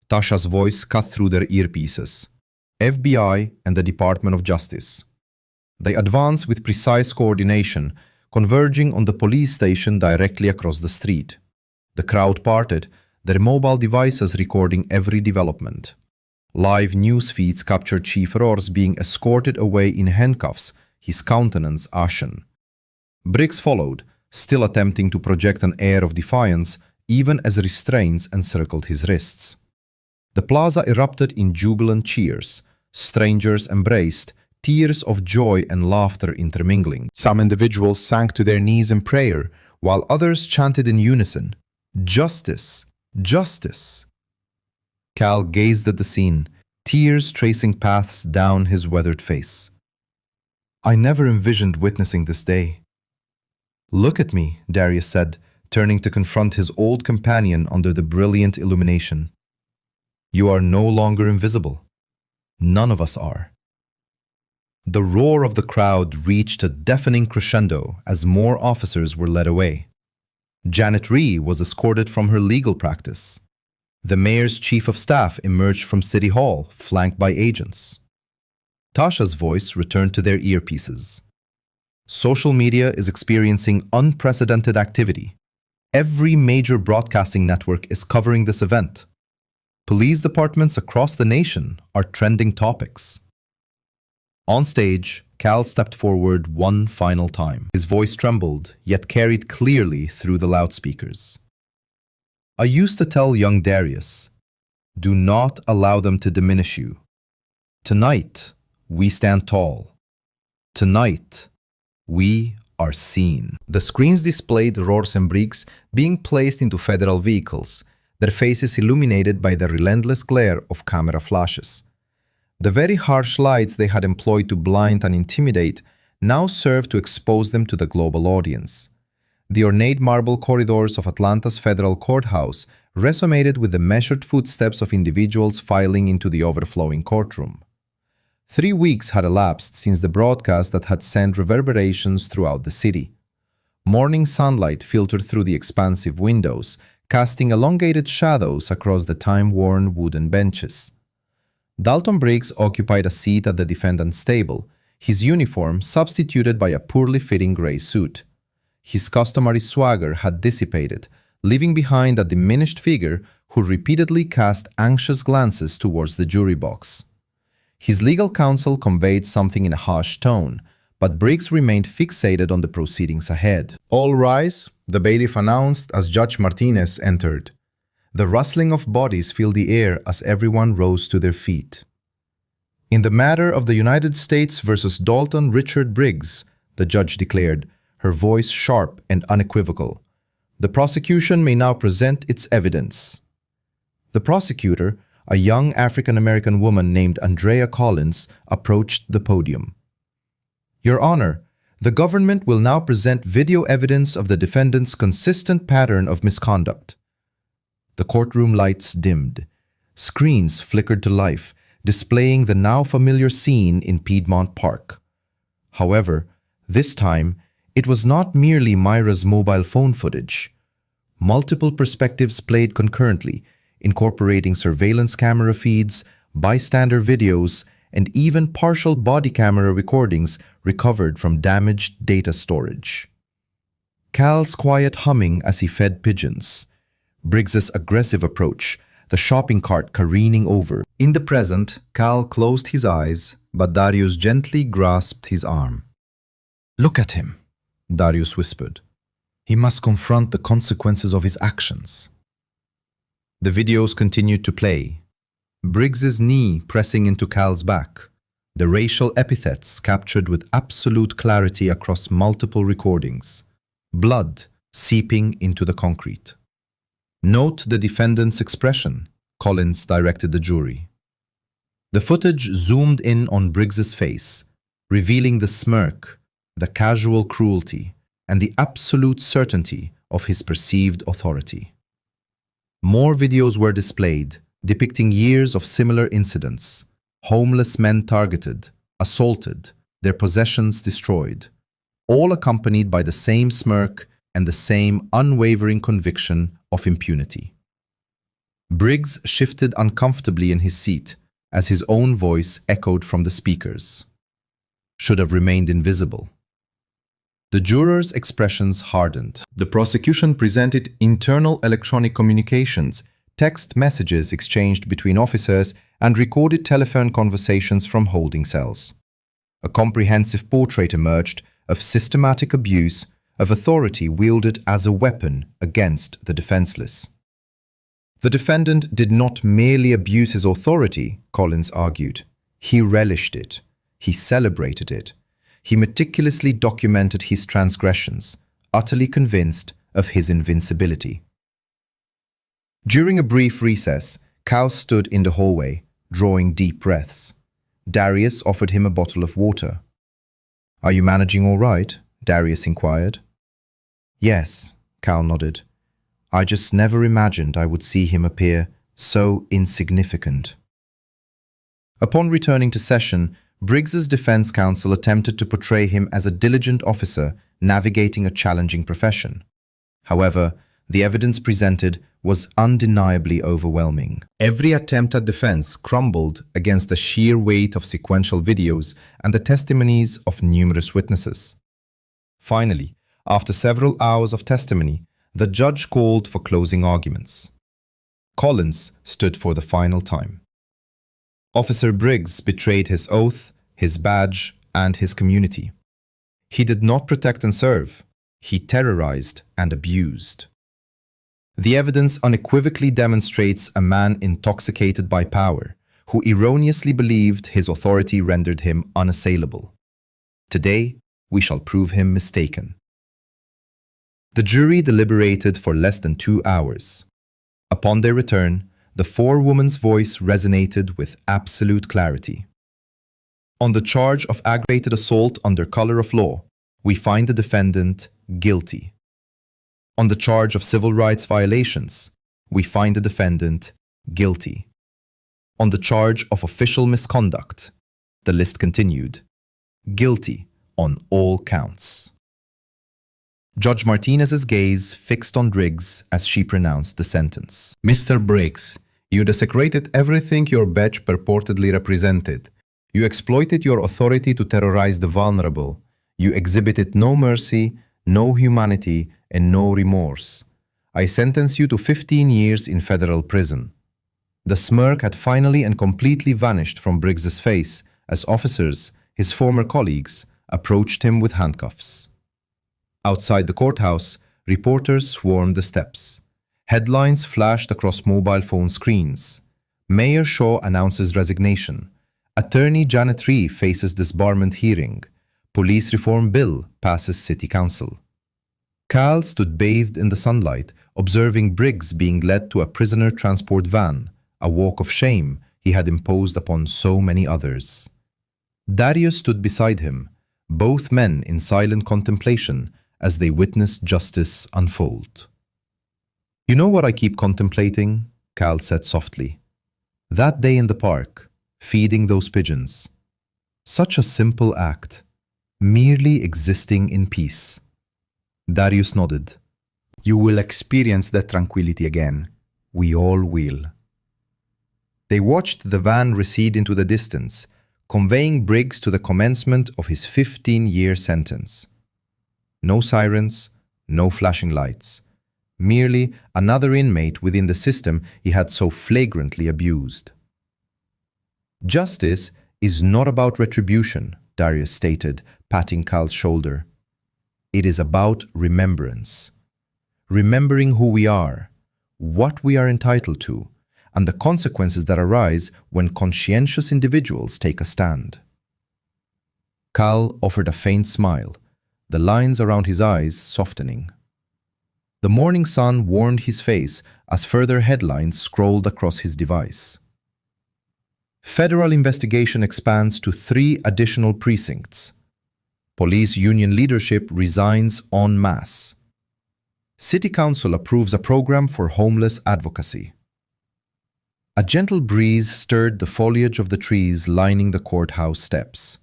Tasha's voice cut through their earpieces. FBI and the Department of Justice. They advanced with precise coordination, converging on the police station directly across the street. The crowd parted, their mobile devices recording every development. Live news feeds captured Chief Ross being escorted away in handcuffs, his countenance ashen. Briggs followed, still attempting to project an air of defiance, even as restraints encircled his wrists. The plaza erupted in jubilant cheers. Strangers embraced, tears of joy and laughter intermingling. Some individuals sank to their knees in prayer, while others chanted in unison, "Justice! Justice!" Cal gazed at the scene, tears tracing paths down his weathered face. I never envisioned witnessing this day. Look at me, Darius said, turning to confront his old companion under the brilliant illumination. You are no longer invisible. None of us are. The roar of the crowd reached a deafening crescendo as more officers were led away. Janet Rhee was escorted from her legal practice. The mayor's chief of staff emerged from City Hall, flanked by agents. Tasha's voice returned to their earpieces. Social media is experiencing unprecedented activity. Every major broadcasting network is covering this event. Police departments across the nation are trending topics. On stage, Cal stepped forward one final time. His voice trembled, yet carried clearly through the loudspeakers. I used to tell young Darius, do not allow them to diminish you. Tonight, we stand tall. Tonight, we are seen. The screens displayed Ross and Briggs being placed into federal vehicles, their faces illuminated by the relentless glare of camera flashes. The very harsh lights they had employed to blind and intimidate now served to expose them to the global audience. The ornate marble corridors of Atlanta's federal courthouse resonated with the measured footsteps of individuals filing into the overflowing courtroom. 3 weeks had elapsed since the broadcast that had sent reverberations throughout the city. Morning sunlight filtered through the expansive windows, casting elongated shadows across the time-worn wooden benches. Dalton Briggs occupied a seat at the defendant's table, his uniform substituted by a poorly fitting gray suit. His customary swagger had dissipated, leaving behind a diminished figure who repeatedly cast anxious glances towards the jury box. His legal counsel conveyed something in a harsh tone, but Briggs remained fixated on the proceedings ahead. "All rise," the bailiff announced as Judge Martinez entered. The rustling of bodies filled the air as everyone rose to their feet. "In the matter of the United States versus Dalton Richard Briggs," the judge declared, her voice sharp and unequivocal, "the prosecution may now present its evidence." The prosecutor, a young African-American woman named Andrea Collins, approached the podium. "Your Honor, the government will now present video evidence of the defendant's consistent pattern of misconduct." The courtroom lights dimmed. Screens flickered to life, displaying the now familiar scene in Piedmont Park. However, this time, it was not merely Myra's mobile phone footage. Multiple perspectives played concurrently, incorporating surveillance camera feeds, bystander videos, and even partial body camera recordings recovered from damaged data storage. Cal's quiet humming as he fed pigeons. Briggs's aggressive approach, the shopping cart careening over. In the present, Cal closed his eyes, but Darius gently grasped his arm. "Look at him," Darius whispered. "He must confront the consequences of his actions." The videos continued to play. Briggs's knee pressing into Cal's back, the racial epithets captured with absolute clarity across multiple recordings, blood seeping into the concrete. "Note the defendant's expression," Collins directed the jury. The footage zoomed in on Briggs's face, revealing the smirk, the casual cruelty, and the absolute certainty of his perceived authority. More videos were displayed, depicting years of similar incidents: homeless men targeted, assaulted, their possessions destroyed, all accompanied by the same smirk and the same unwavering conviction of impunity. Briggs shifted uncomfortably in his seat as his own voice echoed from the speakers. "Should have remained invisible." The jurors' expressions hardened. The prosecution presented internal electronic communications, text messages exchanged between officers, and recorded telephone conversations from holding cells. A comprehensive portrait emerged of systematic abuse, of authority wielded as a weapon against the defenseless. The defendant did not merely abuse his authority, Collins argued. He relished it. He celebrated it. He meticulously documented his transgressions, utterly convinced of his invincibility. During a brief recess, Cal stood in the hallway, drawing deep breaths. Darius offered him a bottle of water. "Are you managing all right?" Darius inquired. "Yes," Cal nodded. "I just never imagined I would see him appear so insignificant." Upon returning to session, Briggs's defense counsel attempted to portray him as a diligent officer navigating a challenging profession. However, the evidence presented was undeniably overwhelming. Every attempt at defense crumbled against the sheer weight of sequential videos and the testimonies of numerous witnesses. Finally, after several hours of testimony, the judge called for closing arguments. Collins stood for the final time. Officer Briggs betrayed his oath, his badge, and his community. He did not protect and serve. He terrorized and abused. The evidence unequivocally demonstrates a man intoxicated by power, who erroneously believed his authority rendered him unassailable. Today, we shall prove him mistaken. The jury deliberated for less than 2 hours. Upon their return, the forewoman's voice resonated with absolute clarity. On the charge of aggravated assault under color of law, we find the defendant guilty. On the charge of civil rights violations, we find the defendant guilty. On the charge of official misconduct, the list continued, guilty on all counts. Judge Martinez's gaze fixed on Briggs as she pronounced the sentence. Mr. Briggs, you desecrated everything your badge purportedly represented. You exploited your authority to terrorize the vulnerable. You exhibited no mercy, no humanity, and no remorse. I sentence you to 15 years in federal prison. The smirk had finally and completely vanished from Briggs's face as officers, his former colleagues, approached him with handcuffs. Outside the courthouse, reporters swarmed the steps. Headlines flashed across mobile phone screens. Mayor Shaw announces resignation. Attorney Janet Rhee faces disbarment hearing. Police reform bill passes city council. Cal stood bathed in the sunlight, observing Briggs being led to a prisoner transport van, a walk of shame he had imposed upon so many others. Darius stood beside him, both men in silent contemplation as they witnessed justice unfold. "You know what I keep contemplating?" Cal said softly. "That day in the park, feeding those pigeons. Such a simple act, merely existing in peace." Darius nodded. You will experience that tranquility again. We all will. They watched the van recede into the distance, conveying Briggs to the commencement of his 15-year sentence. No sirens, no flashing lights. Merely another inmate within the system he had so flagrantly abused. "Justice is not about retribution," Darius stated, patting Cal's shoulder. "It is about remembrance. Remembering who we are, what we are entitled to, and the consequences that arise when conscientious individuals take a stand." Cal offered a faint smile, the lines around his eyes softening. The morning sun warmed his face as further headlines scrolled across his device. Federal investigation expands to 3 additional precincts. Police union leadership resigns en masse. City Council approves a program for homeless advocacy. A gentle breeze stirred the foliage of the trees lining the courthouse steps.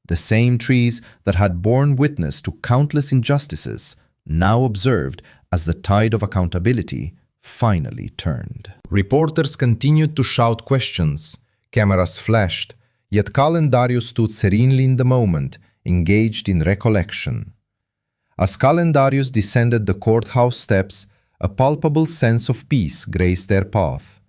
The same trees that had borne witness to countless injustices now observed as the tide of accountability finally turned. Reporters continued to shout questions. Cameras flashed, yet Cal and Darius stood serenely in the moment, engaged in recollection. As Cal and Darius descended the courthouse steps, a palpable sense of peace graced their path.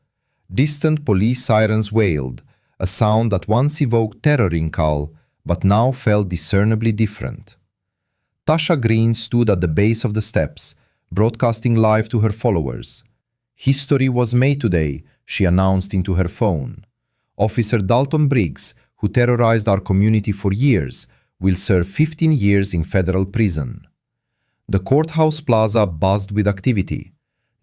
Distant police sirens wailed, a sound that once evoked terror in Cal, but now felt discernibly different. Tasha Green stood at the base of the steps, broadcasting live to her followers. "History was made today," she announced into her phone. "Officer Dalton Briggs, who terrorized our community for years, will serve 15 years in federal prison." The courthouse plaza buzzed with activity.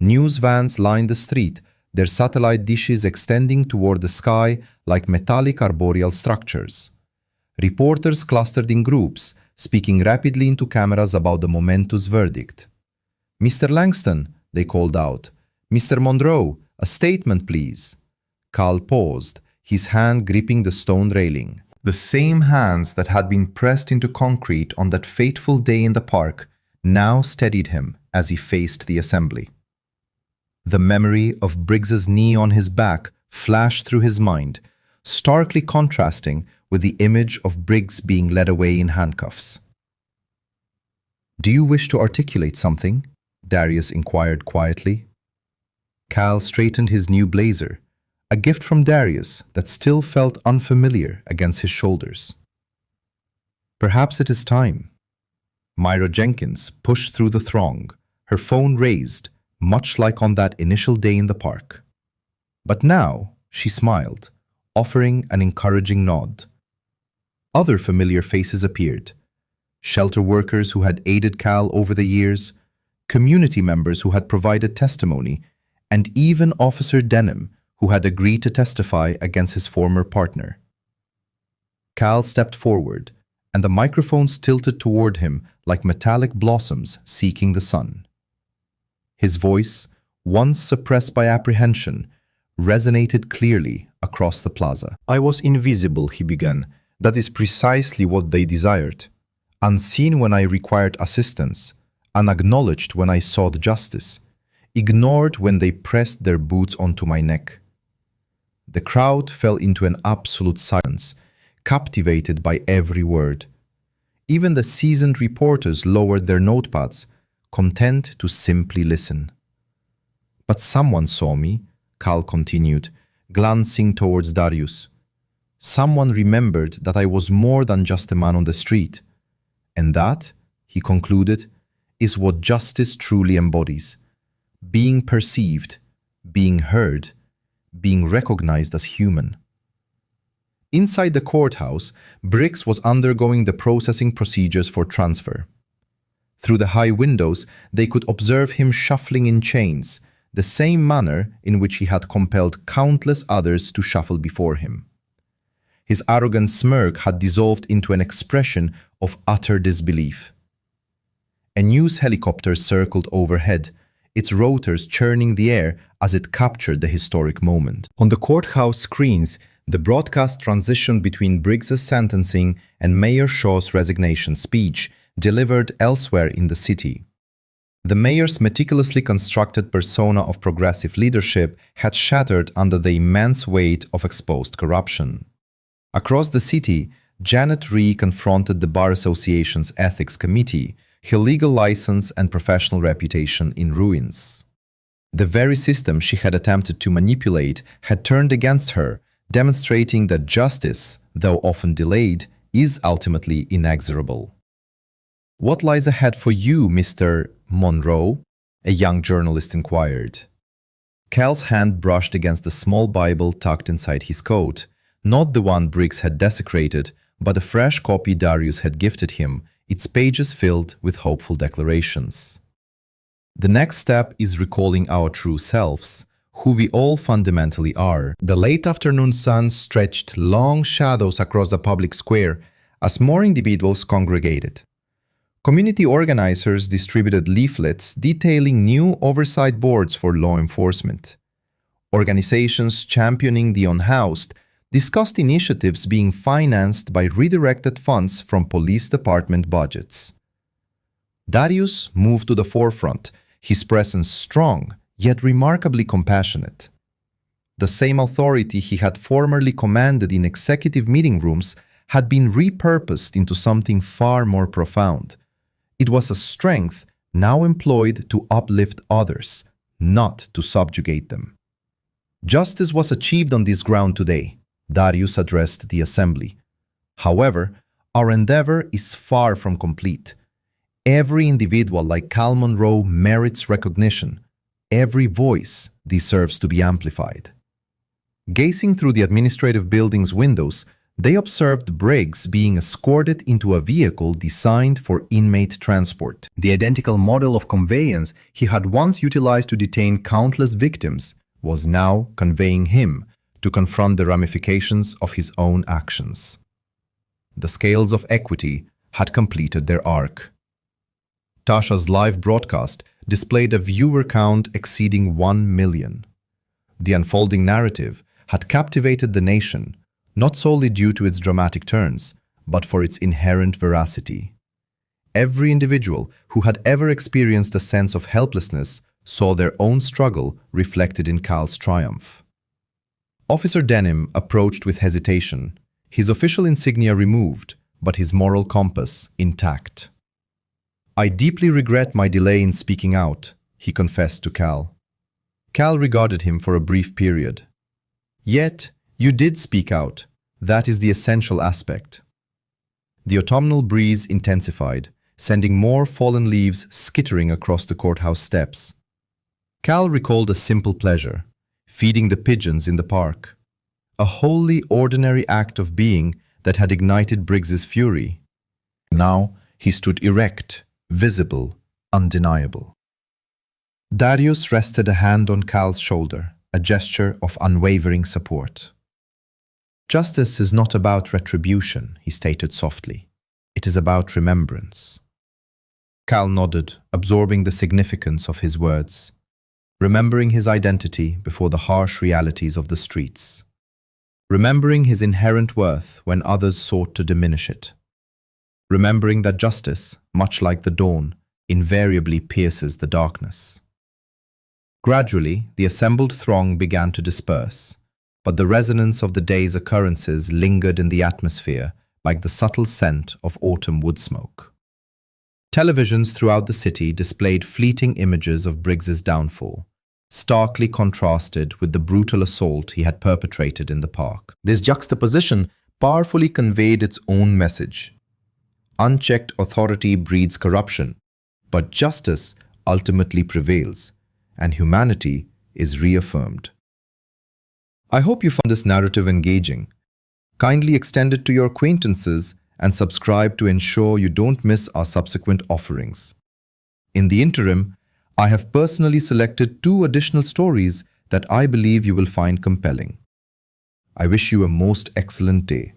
News vans lined the street, their satellite dishes extending toward the sky like metallic arboreal structures. Reporters clustered in groups, speaking rapidly into cameras about the momentous verdict. "Mr. Langston," they called out. "Mr. Monroe, a statement, please." Cal paused, his hand gripping the stone railing. The same hands that had been pressed into concrete on that fateful day in the park now steadied him as he faced the assembly. The memory of Briggs's knee on his back flashed through his mind, starkly contrasting with the image of Briggs being led away in handcuffs. "Do you wish to articulate something?" Darius inquired quietly. Cal straightened his new blazer, a gift from Darius that still felt unfamiliar against his shoulders. "Perhaps it is time." Myra Jenkins pushed through the throng, her phone raised, much like on that initial day in the park. But now she smiled, offering an encouraging nod. Other familiar faces appeared. Shelter workers who had aided Cal over the years, community members who had provided testimony, and even Officer Denham, who had agreed to testify against his former partner. Cal stepped forward, and the microphones tilted toward him like metallic blossoms seeking the sun. His voice, once suppressed by apprehension, resonated clearly across the plaza. "I was invisible," he began. "That is precisely what they desired. Unseen when I required assistance, unacknowledged when I sought justice, ignored when they pressed their boots onto my neck. The crowd fell into an absolute silence, captivated by every word. Even the seasoned reporters lowered their notepads, content to simply listen. But someone saw me, Cal continued, glancing towards Darius. Someone remembered that I was more than just a man on the street. And that, he concluded, is what justice truly embodies. Being perceived, being heard, being recognized as human. Inside the courthouse, Briggs was undergoing the processing procedures for transfer. Through the high windows, they could observe him shuffling in chains, the same manner in which he had compelled countless others to shuffle before him. His arrogant smirk had dissolved into an expression of utter disbelief. A news helicopter circled overhead, its rotors churning the air as it captured the historic moment. On the courthouse screens, the broadcast transitioned between Briggs's sentencing and Mayor Shaw's resignation speech, delivered elsewhere in the city. The mayor's meticulously constructed persona of progressive leadership had shattered under the immense weight of exposed corruption. Across the city, Janet Rhee confronted the Bar Association's Ethics Committee, her legal license and professional reputation in ruins. The very system she had attempted to manipulate had turned against her, demonstrating that justice, though often delayed, is ultimately inexorable. "What lies ahead for you, Mr. Monroe?" a young journalist inquired. Cal's hand brushed against the small Bible tucked inside his coat, not the one Briggs had desecrated, but a fresh copy Darius had gifted him, its pages filled with hopeful declarations. "The next step is recalling our true selves, who we all fundamentally are." The late afternoon sun stretched long shadows across the public square as more individuals congregated. Community organizers distributed leaflets detailing new oversight boards for law enforcement. Organizations championing the unhoused discussed initiatives being financed by redirected funds from police department budgets. Darius moved to the forefront, his presence strong, yet remarkably compassionate. The same authority he had formerly commanded in executive meeting rooms had been repurposed into something far more profound. It was a strength now employed to uplift others, not to subjugate them. "Justice was achieved on this ground today," Darius addressed the assembly. "However, our endeavor is far from complete. Every individual like Cal Monroe merits recognition. Every voice deserves to be amplified." Gazing through the administrative building's windows, they observed Briggs being escorted into a vehicle designed for inmate transport. The identical model of conveyance he had once utilized to detain countless victims was now conveying him to confront the ramifications of his own actions. The scales of equity had completed their arc. Tasha's live broadcast displayed a viewer count exceeding 1 million. The unfolding narrative had captivated the nation, not solely due to its dramatic turns, but for its inherent veracity. Every individual who had ever experienced a sense of helplessness saw their own struggle reflected in Cal's triumph. Officer Denham approached with hesitation, his official insignia removed, but his moral compass intact. "I deeply regret my delay in speaking out," he confessed to Cal. Cal regarded him for a brief period. "Yet, you did speak out. That is the essential aspect." The autumnal breeze intensified, sending more fallen leaves skittering across the courthouse steps. Cal recalled a simple pleasure, feeding the pigeons in the park. A wholly ordinary act of being that had ignited Briggs's fury. Now he stood erect, visible, undeniable. Darius rested a hand on Cal's shoulder, a gesture of unwavering support. "Justice is not about retribution," he stated softly. "It is about remembrance." Cal nodded, absorbing the significance of his words, remembering his identity before the harsh realities of the streets, remembering his inherent worth when others sought to diminish it, remembering that justice, much like the dawn, invariably pierces the darkness. Gradually, the assembled throng began to disperse, but the resonance of the day's occurrences lingered in the atmosphere like the subtle scent of autumn wood smoke. Televisions throughout the city displayed fleeting images of Briggs's downfall, starkly contrasted with the brutal assault he had perpetrated in the park. This juxtaposition powerfully conveyed its own message. Unchecked authority breeds corruption, but justice ultimately prevails, and humanity is reaffirmed. I hope you found this narrative engaging. Kindly extend it to your acquaintances and subscribe to ensure you don't miss our subsequent offerings. In the interim, I have personally selected 2 additional stories that I believe you will find compelling. I wish you a most excellent day.